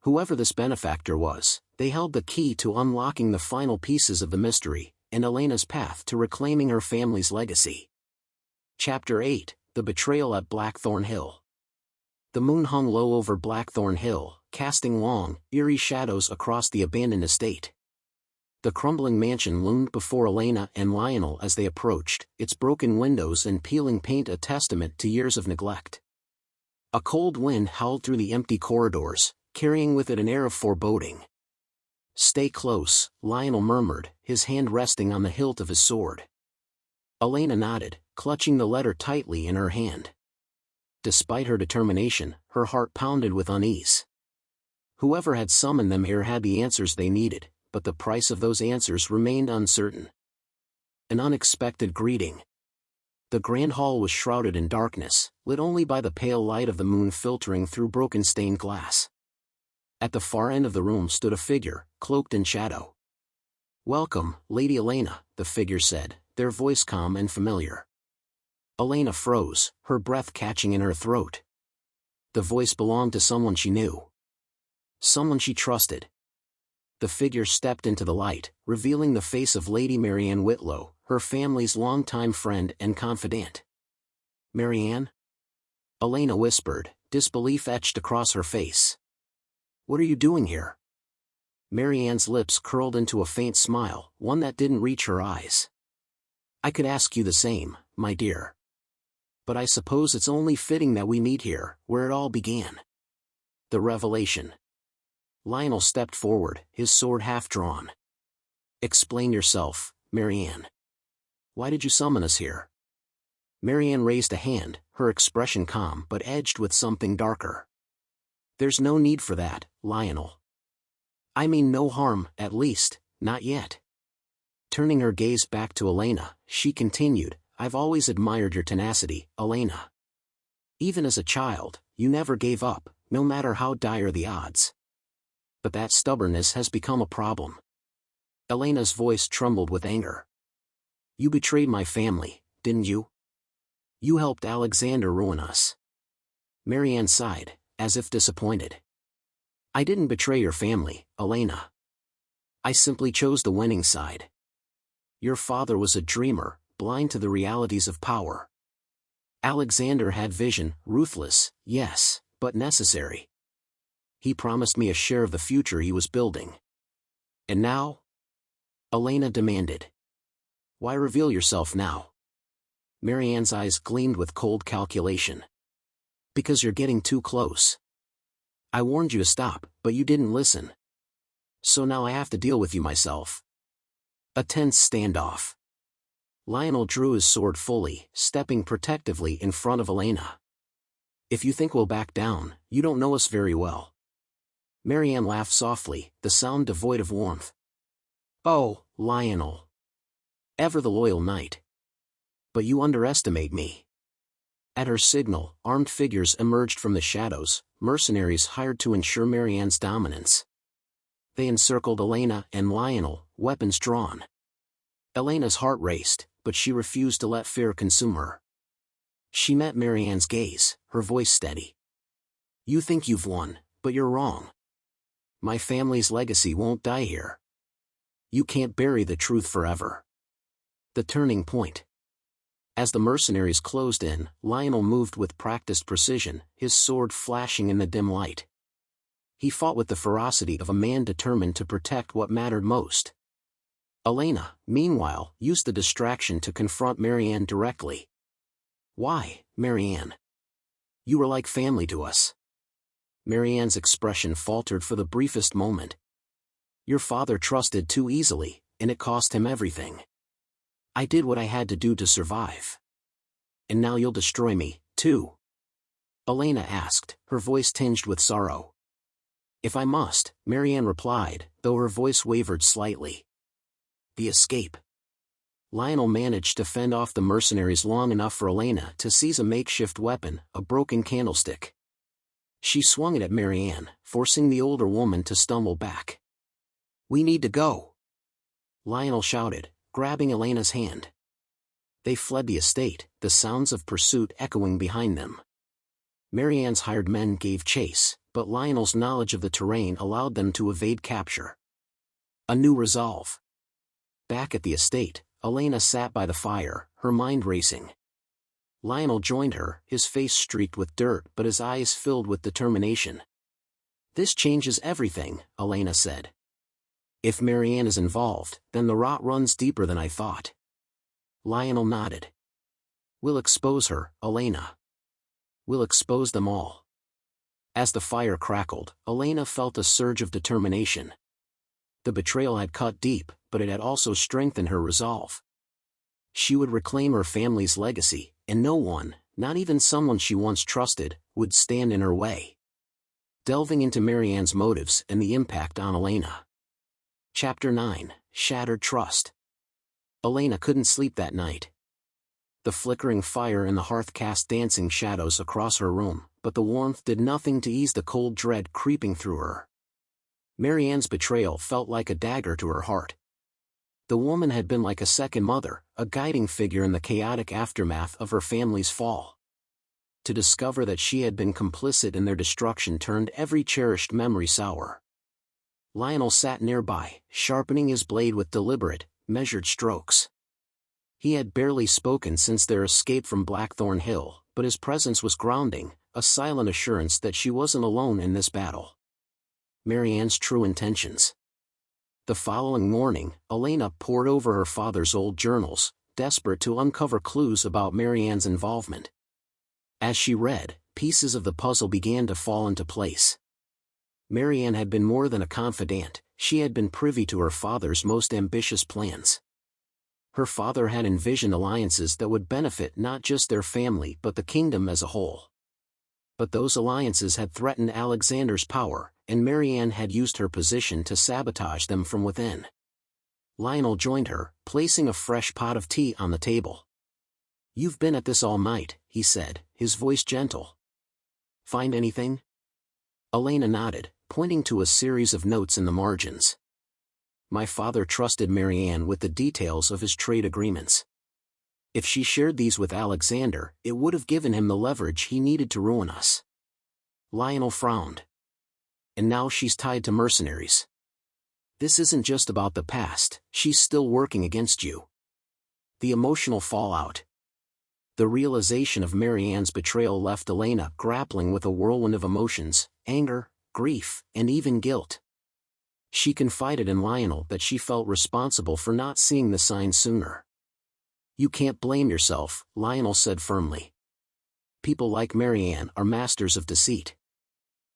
Whoever this benefactor was, they held the key to unlocking the final pieces of the mystery, and Elena's path to reclaiming her family's legacy. Chapter 8, The Betrayal at Blackthorn Hill. The moon hung low over Blackthorn Hill, casting long, eerie shadows across the abandoned estate. The crumbling mansion loomed before Elena and Lionel as they approached, its broken windows and peeling paint a testament to years of neglect. A cold wind howled through the empty corridors, carrying with it an air of foreboding. "Stay close," Lionel murmured, his hand resting on the hilt of his sword. Elena nodded, clutching the letter tightly in her hand. Despite her determination, her heart pounded with unease. Whoever had summoned them here had the answers they needed, but the price of those answers remained uncertain. An unexpected greeting. The grand hall was shrouded in darkness, lit only by the pale light of the moon filtering through broken stained glass. At the far end of the room stood a figure, cloaked in shadow. "Welcome, Lady Elena," the figure said, their voice calm and familiar. Elena froze, her breath catching in her throat. The voice belonged to someone she knew. Someone she trusted. The figure stepped into the light, revealing the face of Lady Marianne Whitlow, her family's longtime friend and confidant. "Marianne?" Elena whispered, disbelief etched across her face. "What are you doing here?" Marianne's lips curled into a faint smile, one that didn't reach her eyes. "I could ask you the same, my dear. But I suppose it's only fitting that we meet here, where it all began." The revelation. Lionel stepped forward, his sword half drawn. "Explain yourself, Marianne. Why did you summon us here?" Marianne raised a hand, her expression calm but edged with something darker. "There's no need for that, Lionel. I mean no harm, at least, not yet." Turning her gaze back to Elena, she continued, "I've always admired your tenacity, Elena. Even as a child, you never gave up, no matter how dire the odds. But that stubbornness has become a problem." Elena's voice trembled with anger. "You betrayed my family, didn't you? You helped Alexander ruin us." Marianne sighed, as if disappointed. "I didn't betray your family, Elena. I simply chose the winning side. Your father was a dreamer, blind to the realities of power. Alexander had vision, ruthless, yes, but necessary. He promised me a share of the future he was building. And now?" Elena demanded. "Why reveal yourself now?" Marianne's eyes gleamed with cold calculation. "Because you're getting too close. I warned you to stop, but you didn't listen. So now I have to deal with you myself." A tense standoff. Lionel drew his sword fully, stepping protectively in front of Elena. "If you think we'll back down, you don't know us very well." Marianne laughed softly, the sound devoid of warmth. "Oh, Lionel. Ever the loyal knight. But you underestimate me." At her signal, armed figures emerged from the shadows, mercenaries hired to ensure Marianne's dominance. They encircled Elena and Lionel, weapons drawn. Elena's heart raced, but she refused to let fear consume her. She met Marianne's gaze, her voice steady. "You think you've won, but you're wrong. My family's legacy won't die here. You can't bury the truth forever." The turning point. As the mercenaries closed in, Lionel moved with practiced precision, his sword flashing in the dim light. He fought with the ferocity of a man determined to protect what mattered most. Elena, meanwhile, used the distraction to confront Marianne directly. "Why, Marianne? You were like family to us." Marianne's expression faltered for the briefest moment. "Your father trusted too easily, and it cost him everything. I did what I had to do to survive. And now you'll destroy me, too?" Elena asked, her voice tinged with sorrow. "If I must," Marianne replied, though her voice wavered slightly. The escape. Lionel managed to fend off the mercenaries long enough for Elena to seize a makeshift weapon, a broken candlestick. She swung it at Marianne, forcing the older woman to stumble back. "We need to go," Lionel shouted, grabbing Elena's hand. They fled the estate, the sounds of pursuit echoing behind them. Marianne's hired men gave chase, but Lionel's knowledge of the terrain allowed them to evade capture. A new resolve. Back at the estate, Elena sat by the fire, her mind racing. Lionel joined her, his face streaked with dirt but his eyes filled with determination. "This changes everything," Elena said. "If Marianne is involved, then the rot runs deeper than I thought." Lionel nodded. "We'll expose her, Elena. We'll expose them all." As the fire crackled, Elena felt a surge of determination. The betrayal had cut deep, but it had also strengthened her resolve. She would reclaim her family's legacy, and no one, not even someone she once trusted, would stand in her way. Delving into Marianne's motives and the impact on Elena. Chapter 9, Shattered Trust. Elena couldn't sleep that night. The flickering fire in the hearth cast dancing shadows across her room, but the warmth did nothing to ease the cold dread creeping through her. Marianne's betrayal felt like a dagger to her heart. The woman had been like a second mother, a guiding figure in the chaotic aftermath of her family's fall. To discover that she had been complicit in their destruction turned every cherished memory sour. Lionel sat nearby, sharpening his blade with deliberate, measured strokes. He had barely spoken since their escape from Blackthorn Hill, but his presence was grounding, a silent assurance that she wasn't alone in this battle. Marianne's true intentions. The following morning, Elena pored over her father's old journals, desperate to uncover clues about Marianne's involvement. As she read, pieces of the puzzle began to fall into place. Marianne had been more than a confidant, she had been privy to her father's most ambitious plans. Her father had envisioned alliances that would benefit not just their family but the kingdom as a whole. But those alliances had threatened Alexander's power, and Marianne had used her position to sabotage them from within. Lionel joined her, placing a fresh pot of tea on the table. "You've been at this all night," he said, his voice gentle. "Find anything?" Elena nodded, pointing to a series of notes in the margins. "My father trusted Marianne with the details of his trade agreements. If she shared these with Alexander, it would have given him the leverage he needed to ruin us." Lionel frowned. "And now she's tied to mercenaries. This isn't just about the past, she's still working against you." The emotional fallout. The realization of Marianne's betrayal left Elena grappling with a whirlwind of emotions, anger, grief, and even guilt. She confided in Lionel that she felt responsible for not seeing the signs sooner. "You can't blame yourself," Lionel said firmly. "People like Marianne are masters of deceit.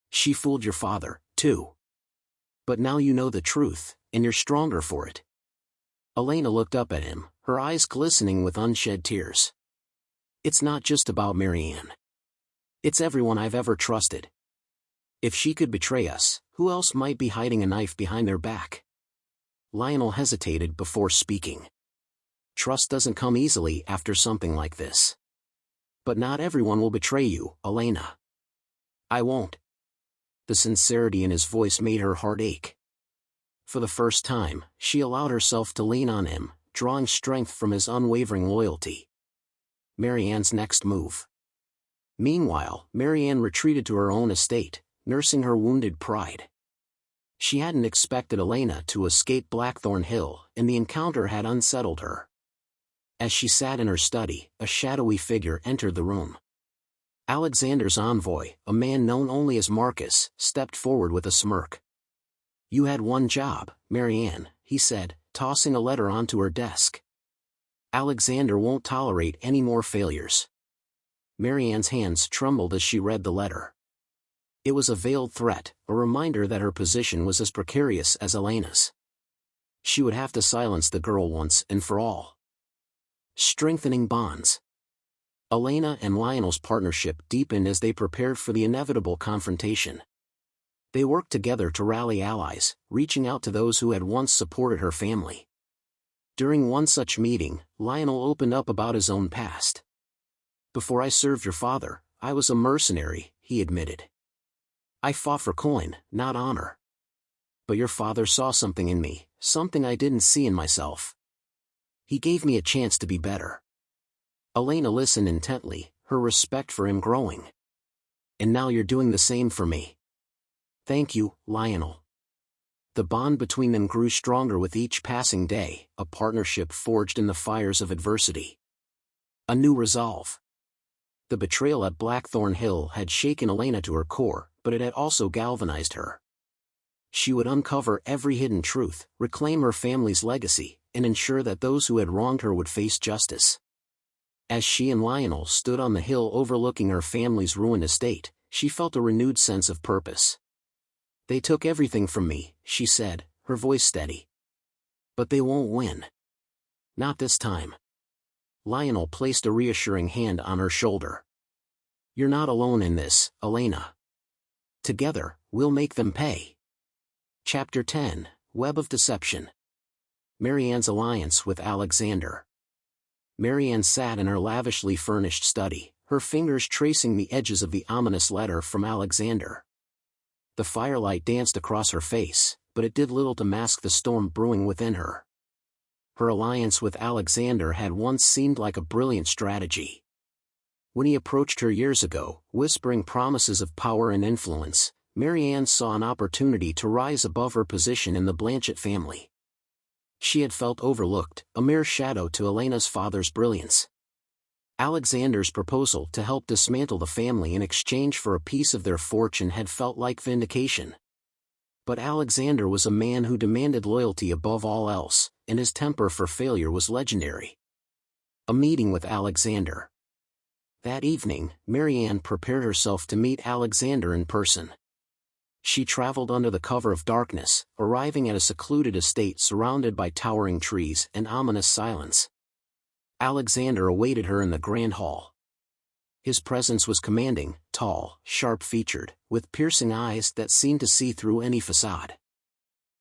She fooled your father, too. But now you know the truth, and you're stronger for it." Elena looked up at him, her eyes glistening with unshed tears. "It's not just about Marianne. It's everyone I've ever trusted. If she could betray us, who else might be hiding a knife behind their back?" Lionel hesitated before speaking. "Trust doesn't come easily after something like this. But not everyone will betray you, Elena." "I won't." The sincerity in his voice made her heart ache. For the first time, she allowed herself to lean on him, drawing strength from his unwavering loyalty. Marianne's next move. Meanwhile, Marianne retreated to her own estate, nursing her wounded pride. She hadn't expected Elena to escape Blackthorn Hill, and the encounter had unsettled her. As she sat in her study, a shadowy figure entered the room. Alexander's envoy, a man known only as Marcus, stepped forward with a smirk. "You had one job, Marianne," he said, tossing a letter onto her desk. "Alexander won't tolerate any more failures." Marianne's hands trembled as she read the letter. It was a veiled threat, a reminder that her position was as precarious as Elena's. She would have to silence the girl once and for all. Strengthening bonds. Elena and Lionel's partnership deepened as they prepared for the inevitable confrontation. They worked together to rally allies, reaching out to those who had once supported her family. During one such meeting, Lionel opened up about his own past. "Before I served your father, I was a mercenary," he admitted. "I fought for coin, not honor. But your father saw something in me, something I didn't see in myself. He gave me a chance to be better." Elena listened intently, her respect for him growing. "And now you're doing the same for me." "Thank you, Lionel." The bond between them grew stronger with each passing day, a partnership forged in the fires of adversity. A new resolve. The betrayal at Blackthorn Hill had shaken Elena to her core, but it had also galvanized her. She would uncover every hidden truth, reclaim her family's legacy, and ensure that those who had wronged her would face justice. As she and Lionel stood on the hill overlooking her family's ruined estate, she felt a renewed sense of purpose. "They took everything from me," she said, her voice steady. "But they won't win. Not this time." Lionel placed a reassuring hand on her shoulder. "You're not alone in this, Elena. Together, we'll make them pay." Chapter 10, Web of Deception. Marianne's alliance with Alexander. Marianne sat in her lavishly furnished study, her fingers tracing the edges of the ominous letter from Alexander. The firelight danced across her face, but it did little to mask the storm brewing within her. Her alliance with Alexander had once seemed like a brilliant strategy. When he approached her years ago, whispering promises of power and influence, Marianne saw an opportunity to rise above her position in the Blanchett family. She had felt overlooked, a mere shadow to Elena's father's brilliance. Alexander's proposal to help dismantle the family in exchange for a piece of their fortune had felt like vindication. But Alexander was a man who demanded loyalty above all else, and his temper for failure was legendary. A meeting with Alexander. That evening, Marianne prepared herself to meet Alexander in person. She traveled under the cover of darkness, arriving at a secluded estate surrounded by towering trees and ominous silence. Alexander awaited her in the grand hall. His presence was commanding, tall, sharp-featured, with piercing eyes that seemed to see through any facade.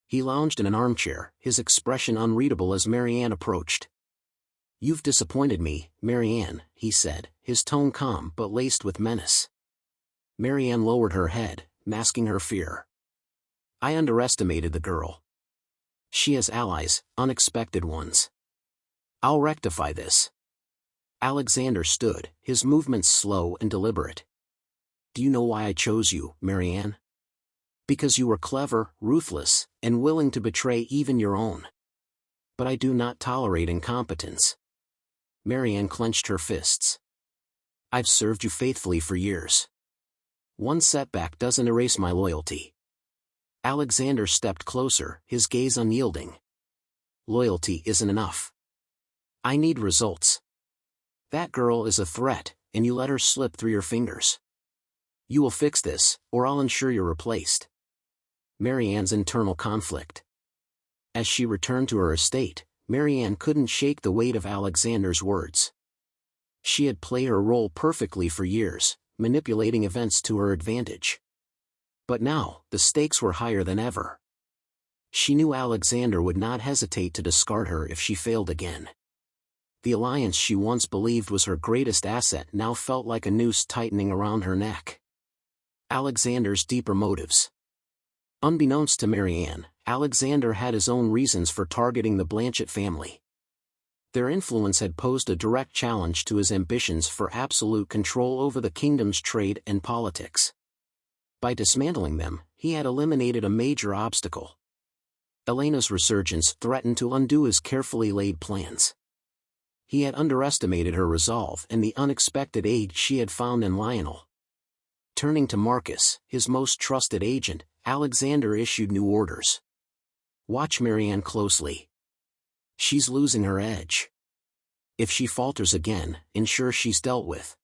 He lounged in an armchair, his expression unreadable as Marianne approached. "You've disappointed me, Marianne," he said, his tone calm but laced with menace. Marianne lowered her head, masking her fear. "I underestimated the girl. She has allies, unexpected ones. I'll rectify this." Alexander stood, his movements slow and deliberate. "Do you know why I chose you, Marianne? Because you were clever, ruthless, and willing to betray even your own. But I do not tolerate incompetence." Marianne clenched her fists. "I've served you faithfully for years. One setback doesn't erase my loyalty." Alexander stepped closer, his gaze unyielding. "Loyalty isn't enough. I need results. That girl is a threat, and you let her slip through your fingers. You will fix this, or I'll ensure you're replaced." Marianne's internal conflict. As she returned to her estate, Marianne couldn't shake the weight of Alexander's words. She had played her role perfectly for years, manipulating events to her advantage. But now, the stakes were higher than ever. She knew Alexander would not hesitate to discard her if she failed again. The alliance she once believed was her greatest asset now felt like a noose tightening around her neck. Alexander's deeper motives. Unbeknownst to Marianne, Alexander had his own reasons for targeting the Blanchett family. Their influence had posed a direct challenge to his ambitions for absolute control over the kingdom's trade and politics. By dismantling them, he had eliminated a major obstacle. Elena's resurgence threatened to undo his carefully laid plans. He had underestimated her resolve and the unexpected aid she had found in Lionel. Turning to Marcus, his most trusted agent, Alexander issued new orders. "Watch Marianne closely. She's losing her edge. If she falters again, ensure she's dealt with."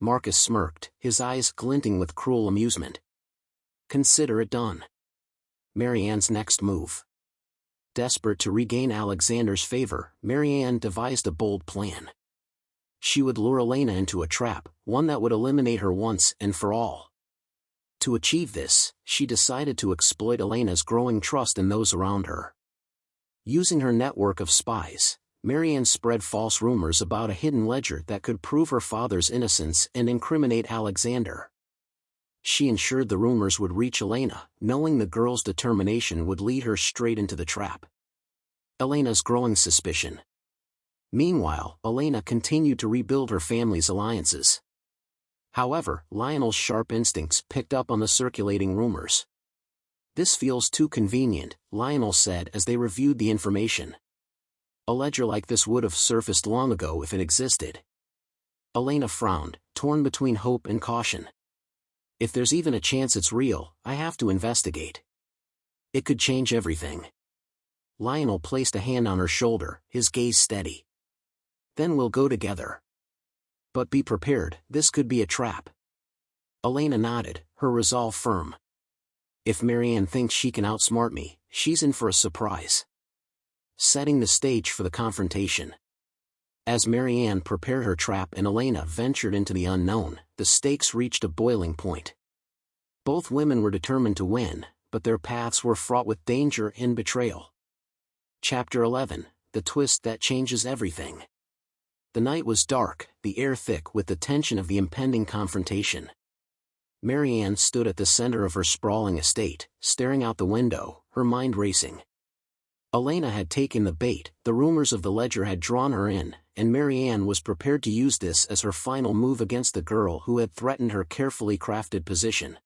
Marcus smirked, his eyes glinting with cruel amusement. "Consider it done." Marianne's next move. Desperate to regain Alexander's favor, Marianne devised a bold plan. She would lure Elena into a trap, one that would eliminate her once and for all. To achieve this, she decided to exploit Elena's growing trust in those around her. Using her network of spies, Marianne spread false rumors about a hidden ledger that could prove her father's innocence and incriminate Alexander. She ensured the rumors would reach Elena, knowing the girl's determination would lead her straight into the trap. Elena's growing suspicion. Meanwhile, Elena continued to rebuild her family's alliances. However, Lionel's sharp instincts picked up on the circulating rumors. "This feels too convenient," Lionel said as they reviewed the information. "A ledger like this would have surfaced long ago if it existed." Elena frowned, torn between hope and caution. "If there's even a chance it's real, I have to investigate. It could change everything." Lionel placed a hand on her shoulder, his gaze steady. "Then we'll go together. But be prepared, this could be a trap." Elena nodded, her resolve firm. "If Marianne thinks she can outsmart me, she's in for a surprise." Setting the stage for the confrontation. As Marianne prepared her trap and Elena ventured into the unknown, the stakes reached a boiling point. Both women were determined to win, but their paths were fraught with danger and betrayal. Chapter 11, The Twist That Changes Everything. The night was dark, the air thick with the tension of the impending confrontation. Marianne stood at the center of her sprawling estate, staring out the window, her mind racing. Elena had taken the bait, the rumors of the ledger had drawn her in, and Marianne was prepared to use this as her final move against the girl who had threatened her carefully crafted position.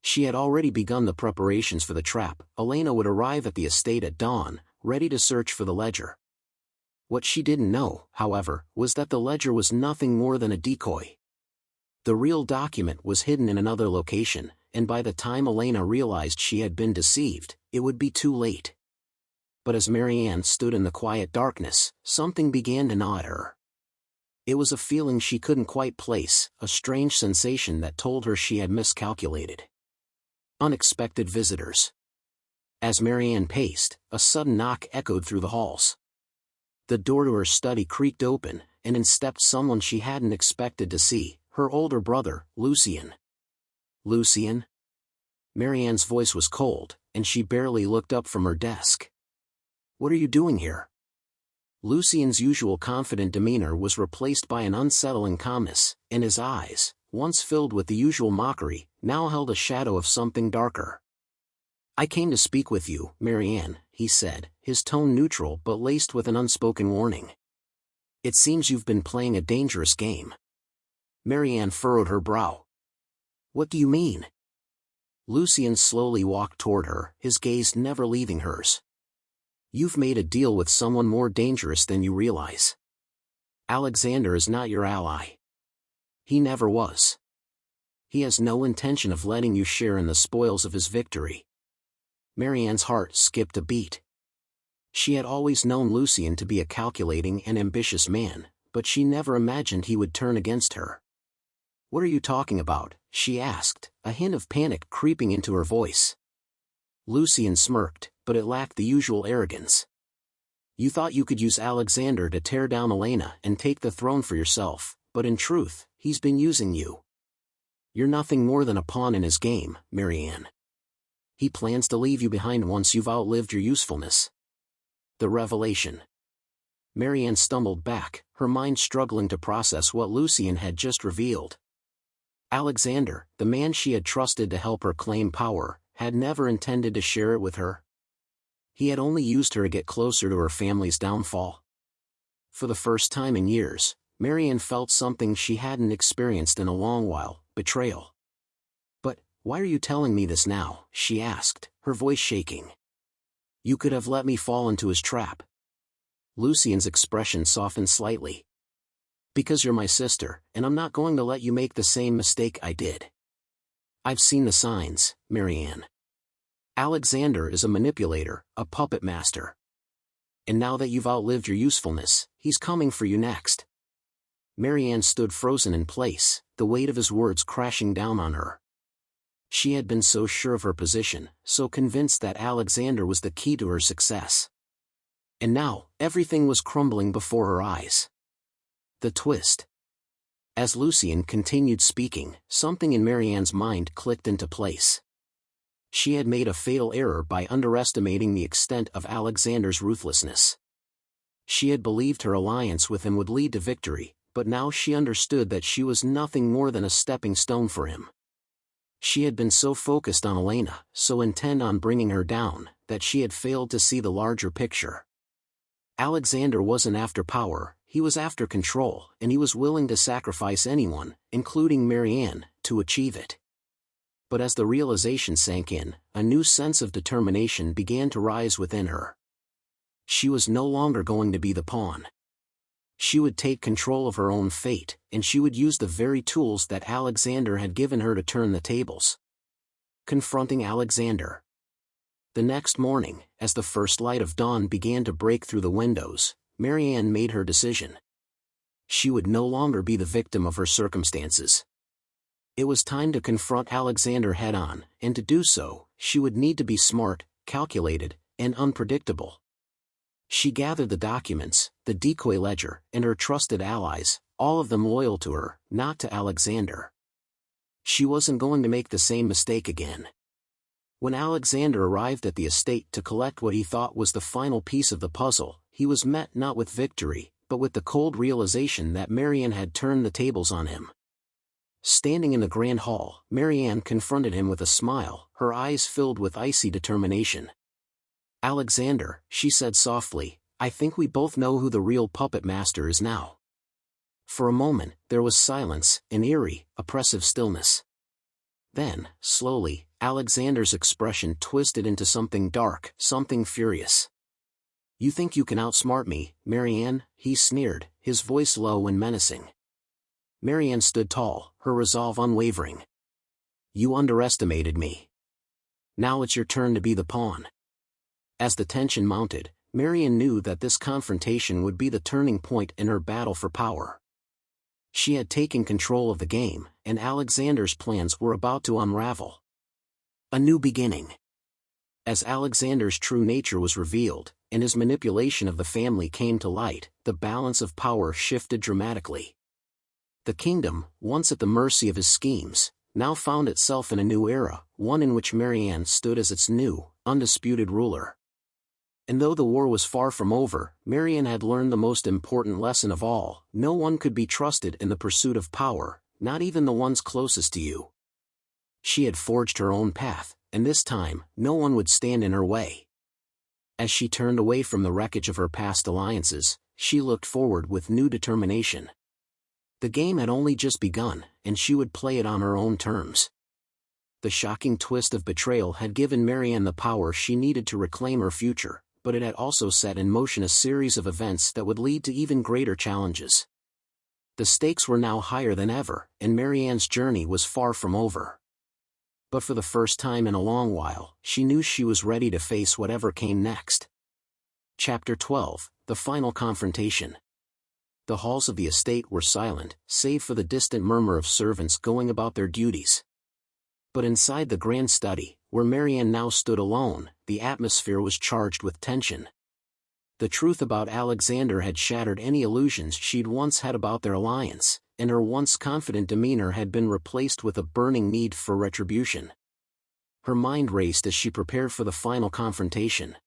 She had already begun the preparations for the trap. Elena would arrive at the estate at dawn, ready to search for the ledger. What she didn't know, however, was that the ledger was nothing more than a decoy. The real document was hidden in another location, and by the time Elena realized she had been deceived, it would be too late. But as Marianne stood in the quiet darkness, something began to gnaw at her. It was a feeling she couldn't quite place, a strange sensation that told her she had miscalculated. Unexpected visitors. As Marianne paced, a sudden knock echoed through the halls. The door to her study creaked open, and in stepped someone she hadn't expected to see, her older brother, Lucien. "Lucien?" Marianne's voice was cold, and she barely looked up from her desk. "What are you doing here?" Lucien's usual confident demeanor was replaced by an unsettling calmness, and his eyes, once filled with the usual mockery, now held a shadow of something darker. "I came to speak with you, Marianne," he said, his tone neutral but laced with an unspoken warning. "It seems you've been playing a dangerous game." Marianne furrowed her brow. "What do you mean?" Lucien slowly walked toward her, his gaze never leaving hers. "You've made a deal with someone more dangerous than you realize. Alexander is not your ally. He never was. He has no intention of letting you share in the spoils of his victory." Marianne's heart skipped a beat. She had always known Lucien to be a calculating and ambitious man, but she never imagined he would turn against her. "What are you talking about?" she asked, a hint of panic creeping into her voice. Lucien smirked, but it lacked the usual arrogance. "You thought you could use Alexander to tear down Elena and take the throne for yourself, but in truth, he's been using you. You're nothing more than a pawn in his game, Marianne. He plans to leave you behind once you've outlived your usefulness." The revelation. Marianne stumbled back, her mind struggling to process what Lucien had just revealed. Alexander, the man she had trusted to help her claim power, had never intended to share it with her. He had only used her to get closer to her family's downfall. For the first time in years, Marianne felt something she hadn't experienced in a long while: betrayal. "But, why are you telling me this now?" she asked, her voice shaking. "You could have let me fall into his trap." Lucien's expression softened slightly. "Because you're my sister, and I'm not going to let you make the same mistake I did. I've seen the signs, Marianne. Alexander is a manipulator, a puppet master. And now that you've outlived your usefulness, he's coming for you next." Marianne stood frozen in place, the weight of his words crashing down on her. She had been so sure of her position, so convinced that Alexander was the key to her success. And now, everything was crumbling before her eyes. The twist. As Lucien continued speaking, something in Marianne's mind clicked into place. She had made a fatal error by underestimating the extent of Alexander's ruthlessness. She had believed her alliance with him would lead to victory, but now she understood that she was nothing more than a stepping stone for him. She had been so focused on Elena, so intent on bringing her down, that she had failed to see the larger picture. Alexander wasn't after power, he was after control, and he was willing to sacrifice anyone, including Marianne, to achieve it. But as the realization sank in, a new sense of determination began to rise within her. She was no longer going to be the pawn. She would take control of her own fate, and she would use the very tools that Alexander had given her to turn the tables. Confronting Alexander. The next morning, as the first light of dawn began to break through the windows, Marianne made her decision. She would no longer be the victim of her circumstances. It was time to confront Alexander head-on, and to do so, she would need to be smart, calculated, and unpredictable. She gathered the documents, the decoy ledger, and her trusted allies, all of them loyal to her, not to Alexander. She wasn't going to make the same mistake again. When Alexander arrived at the estate to collect what he thought was the final piece of the puzzle, he was met not with victory, but with the cold realization that Marianne had turned the tables on him. Standing in the grand hall, Marianne confronted him with a smile, her eyes filled with icy determination. "Alexander," she said softly, "I think we both know who the real puppet master is now." For a moment, there was silence, an eerie, oppressive stillness. Then, slowly, Alexander's expression twisted into something dark, something furious. "You think you can outsmart me, Marianne?" he sneered, his voice low and menacing. Marianne stood tall, her resolve unwavering. "You underestimated me. Now it's your turn to be the pawn." As the tension mounted, Marianne knew that this confrontation would be the turning point in her battle for power. She had taken control of the game, and Alexander's plans were about to unravel. A new beginning. As Alexander's true nature was revealed, and his manipulation of the family came to light, the balance of power shifted dramatically. The kingdom, once at the mercy of his schemes, now found itself in a new era, one in which Marianne stood as its new, undisputed ruler. And though the war was far from over, Marianne had learned the most important lesson of all: no one could be trusted in the pursuit of power, not even the ones closest to you. She had forged her own path, and this time, no one would stand in her way. As she turned away from the wreckage of her past alliances, she looked forward with new determination. The game had only just begun, and she would play it on her own terms. The shocking twist of betrayal had given Marianne the power she needed to reclaim her future, but it had also set in motion a series of events that would lead to even greater challenges. The stakes were now higher than ever, and Marianne's journey was far from over. But for the first time in a long while, she knew she was ready to face whatever came next. Chapter 12: The Final Confrontation. The halls of the estate were silent, save for the distant murmur of servants going about their duties. But inside the grand study, where Marianne now stood alone, the atmosphere was charged with tension. The truth about Alexander had shattered any illusions she'd once had about their alliance, and her once confident demeanor had been replaced with a burning need for retribution. Her mind raced as she prepared for the final confrontation.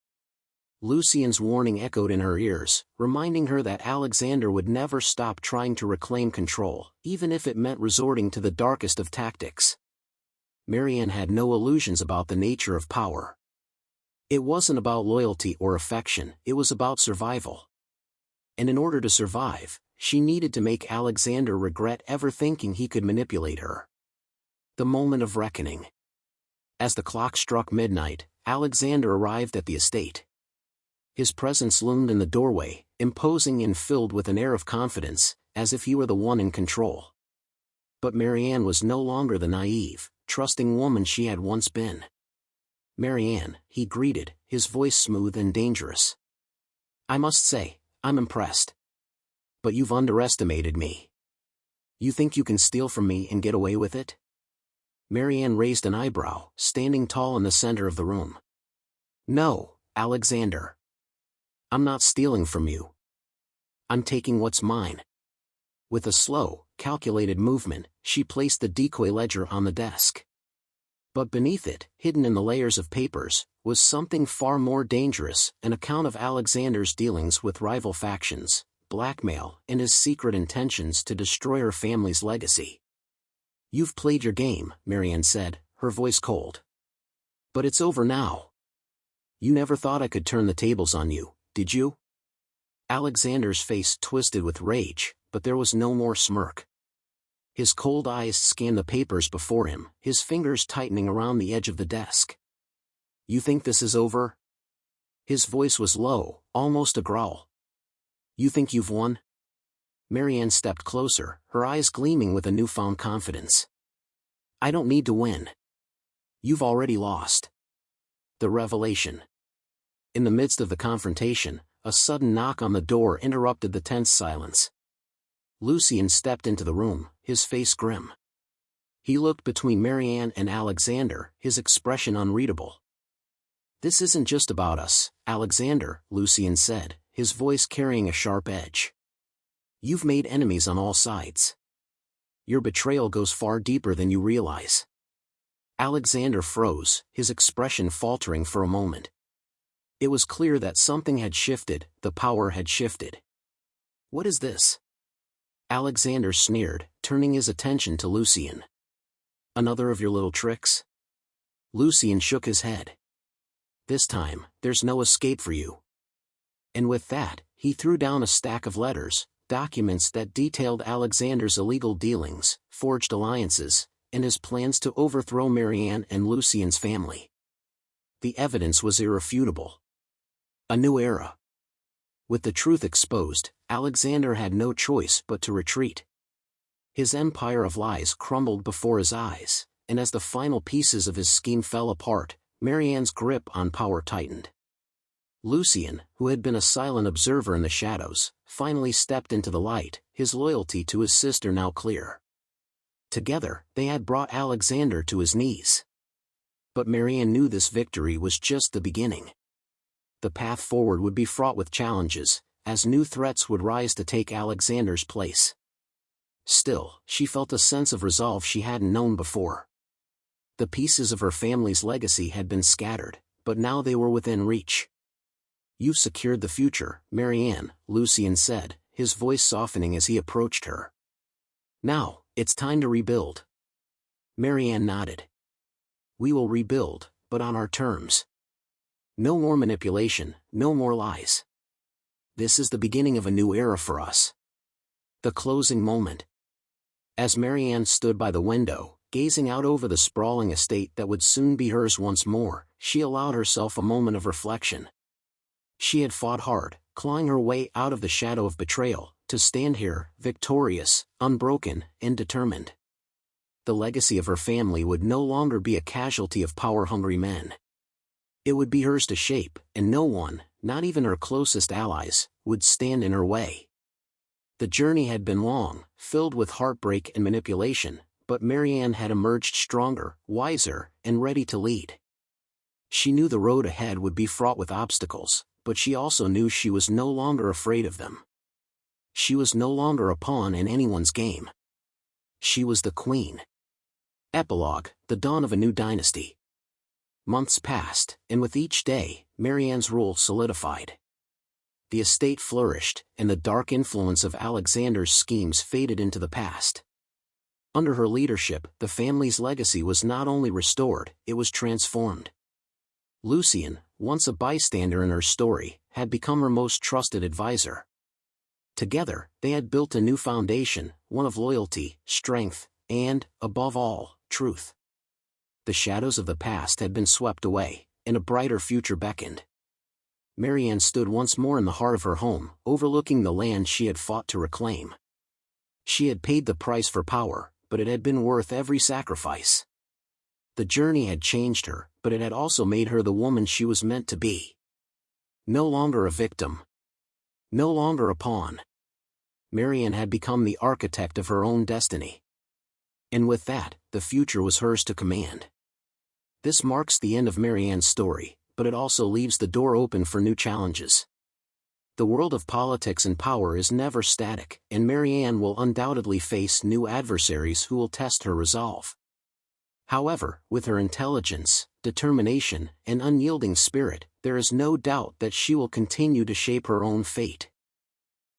Lucien's warning echoed in her ears, reminding her that Alexander would never stop trying to reclaim control, even if it meant resorting to the darkest of tactics. Marianne had no illusions about the nature of power. It wasn't about loyalty or affection, it was about survival. And in order to survive, she needed to make Alexander regret ever thinking he could manipulate her. The moment of reckoning. As the clock struck midnight, Alexander arrived at the estate. His presence loomed in the doorway, imposing and filled with an air of confidence, as if he were the one in control. But Marianne was no longer the naive, trusting woman she had once been. "Marianne," he greeted, his voice smooth and dangerous. "I must say, I'm impressed. But you've underestimated me. You think you can steal from me and get away with it?" Marianne raised an eyebrow, standing tall in the center of the room. "No, Alexander. I'm not stealing from you. I'm taking what's mine." With a slow, calculated movement, she placed the decoy ledger on the desk. But beneath it, hidden in the layers of papers, was something far more dangerous: an account of Alexander's dealings with rival factions, blackmail, and his secret intentions to destroy her family's legacy. "You've played your game," Marianne said, her voice cold. "But it's over now. You never thought I could turn the tables on you, did you?" Alexander's face twisted with rage, but there was no more smirk. His cold eyes scanned the papers before him, his fingers tightening around the edge of the desk. "You think this is over?" His voice was low, almost a growl. "You think you've won?" Marianne stepped closer, her eyes gleaming with a newfound confidence. "I don't need to win. You've already lost." The revelation. In the midst of the confrontation, a sudden knock on the door interrupted the tense silence. Lucien stepped into the room, his face grim. He looked between Marianne and Alexander, his expression unreadable. "This isn't just about us, Alexander," Lucien said, his voice carrying a sharp edge. "You've made enemies on all sides. Your betrayal goes far deeper than you realize." Alexander froze, his expression faltering for a moment. It was clear that something had shifted, the power had shifted. "What is this?" Alexander sneered, turning his attention to Lucien. "Another of your little tricks?" Lucien shook his head. "This time, there's no escape for you." And with that, he threw down a stack of letters, documents that detailed Alexander's illegal dealings, forged alliances, and his plans to overthrow Marianne and Lucien's family. The evidence was irrefutable. A new era. With the truth exposed, Alexander had no choice but to retreat. His empire of lies crumbled before his eyes, and as the final pieces of his scheme fell apart, Marianne's grip on power tightened. Lucien, who had been a silent observer in the shadows, finally stepped into the light, his loyalty to his sister now clear. Together, they had brought Alexander to his knees. But Marianne knew this victory was just the beginning. The path forward would be fraught with challenges, as new threats would rise to take Alexander's place. Still, she felt a sense of resolve she hadn't known before. The pieces of her family's legacy had been scattered, but now they were within reach. "You've secured the future, Marianne," Lucien said, his voice softening as he approached her. "Now, it's time to rebuild." Marianne nodded. "We will rebuild, but on our terms. No more manipulation, no more lies. This is the beginning of a new era for us." The closing moment. As Marianne stood by the window, gazing out over the sprawling estate that would soon be hers once more, she allowed herself a moment of reflection. She had fought hard, clawing her way out of the shadow of betrayal, to stand here, victorious, unbroken, and determined. The legacy of her family would no longer be a casualty of power-hungry men. It would be hers to shape, and no one, not even her closest allies, would stand in her way. The journey had been long, filled with heartbreak and manipulation, but Marianne had emerged stronger, wiser, and ready to lead. She knew the road ahead would be fraught with obstacles, but she also knew she was no longer afraid of them. She was no longer a pawn in anyone's game. She was the queen. Epilogue: the dawn of a new dynasty. Months passed, and with each day, Marianne's rule solidified. The estate flourished, and the dark influence of Alexander's schemes faded into the past. Under her leadership, the family's legacy was not only restored, it was transformed. Lucien, once a bystander in her story, had become her most trusted advisor. Together, they had built a new foundation, one of loyalty, strength, and, above all, truth. The shadows of the past had been swept away, and a brighter future beckoned. Marianne stood once more in the heart of her home, overlooking the land she had fought to reclaim. She had paid the price for power, but it had been worth every sacrifice. The journey had changed her, but it had also made her the woman she was meant to be. No longer a victim. No longer a pawn. Marianne had become the architect of her own destiny. And with that, the future was hers to command. This marks the end of Marianne's story, but it also leaves the door open for new challenges. The world of politics and power is never static, and Marianne will undoubtedly face new adversaries who will test her resolve. However, with her intelligence, determination, and unyielding spirit, there is no doubt that she will continue to shape her own fate.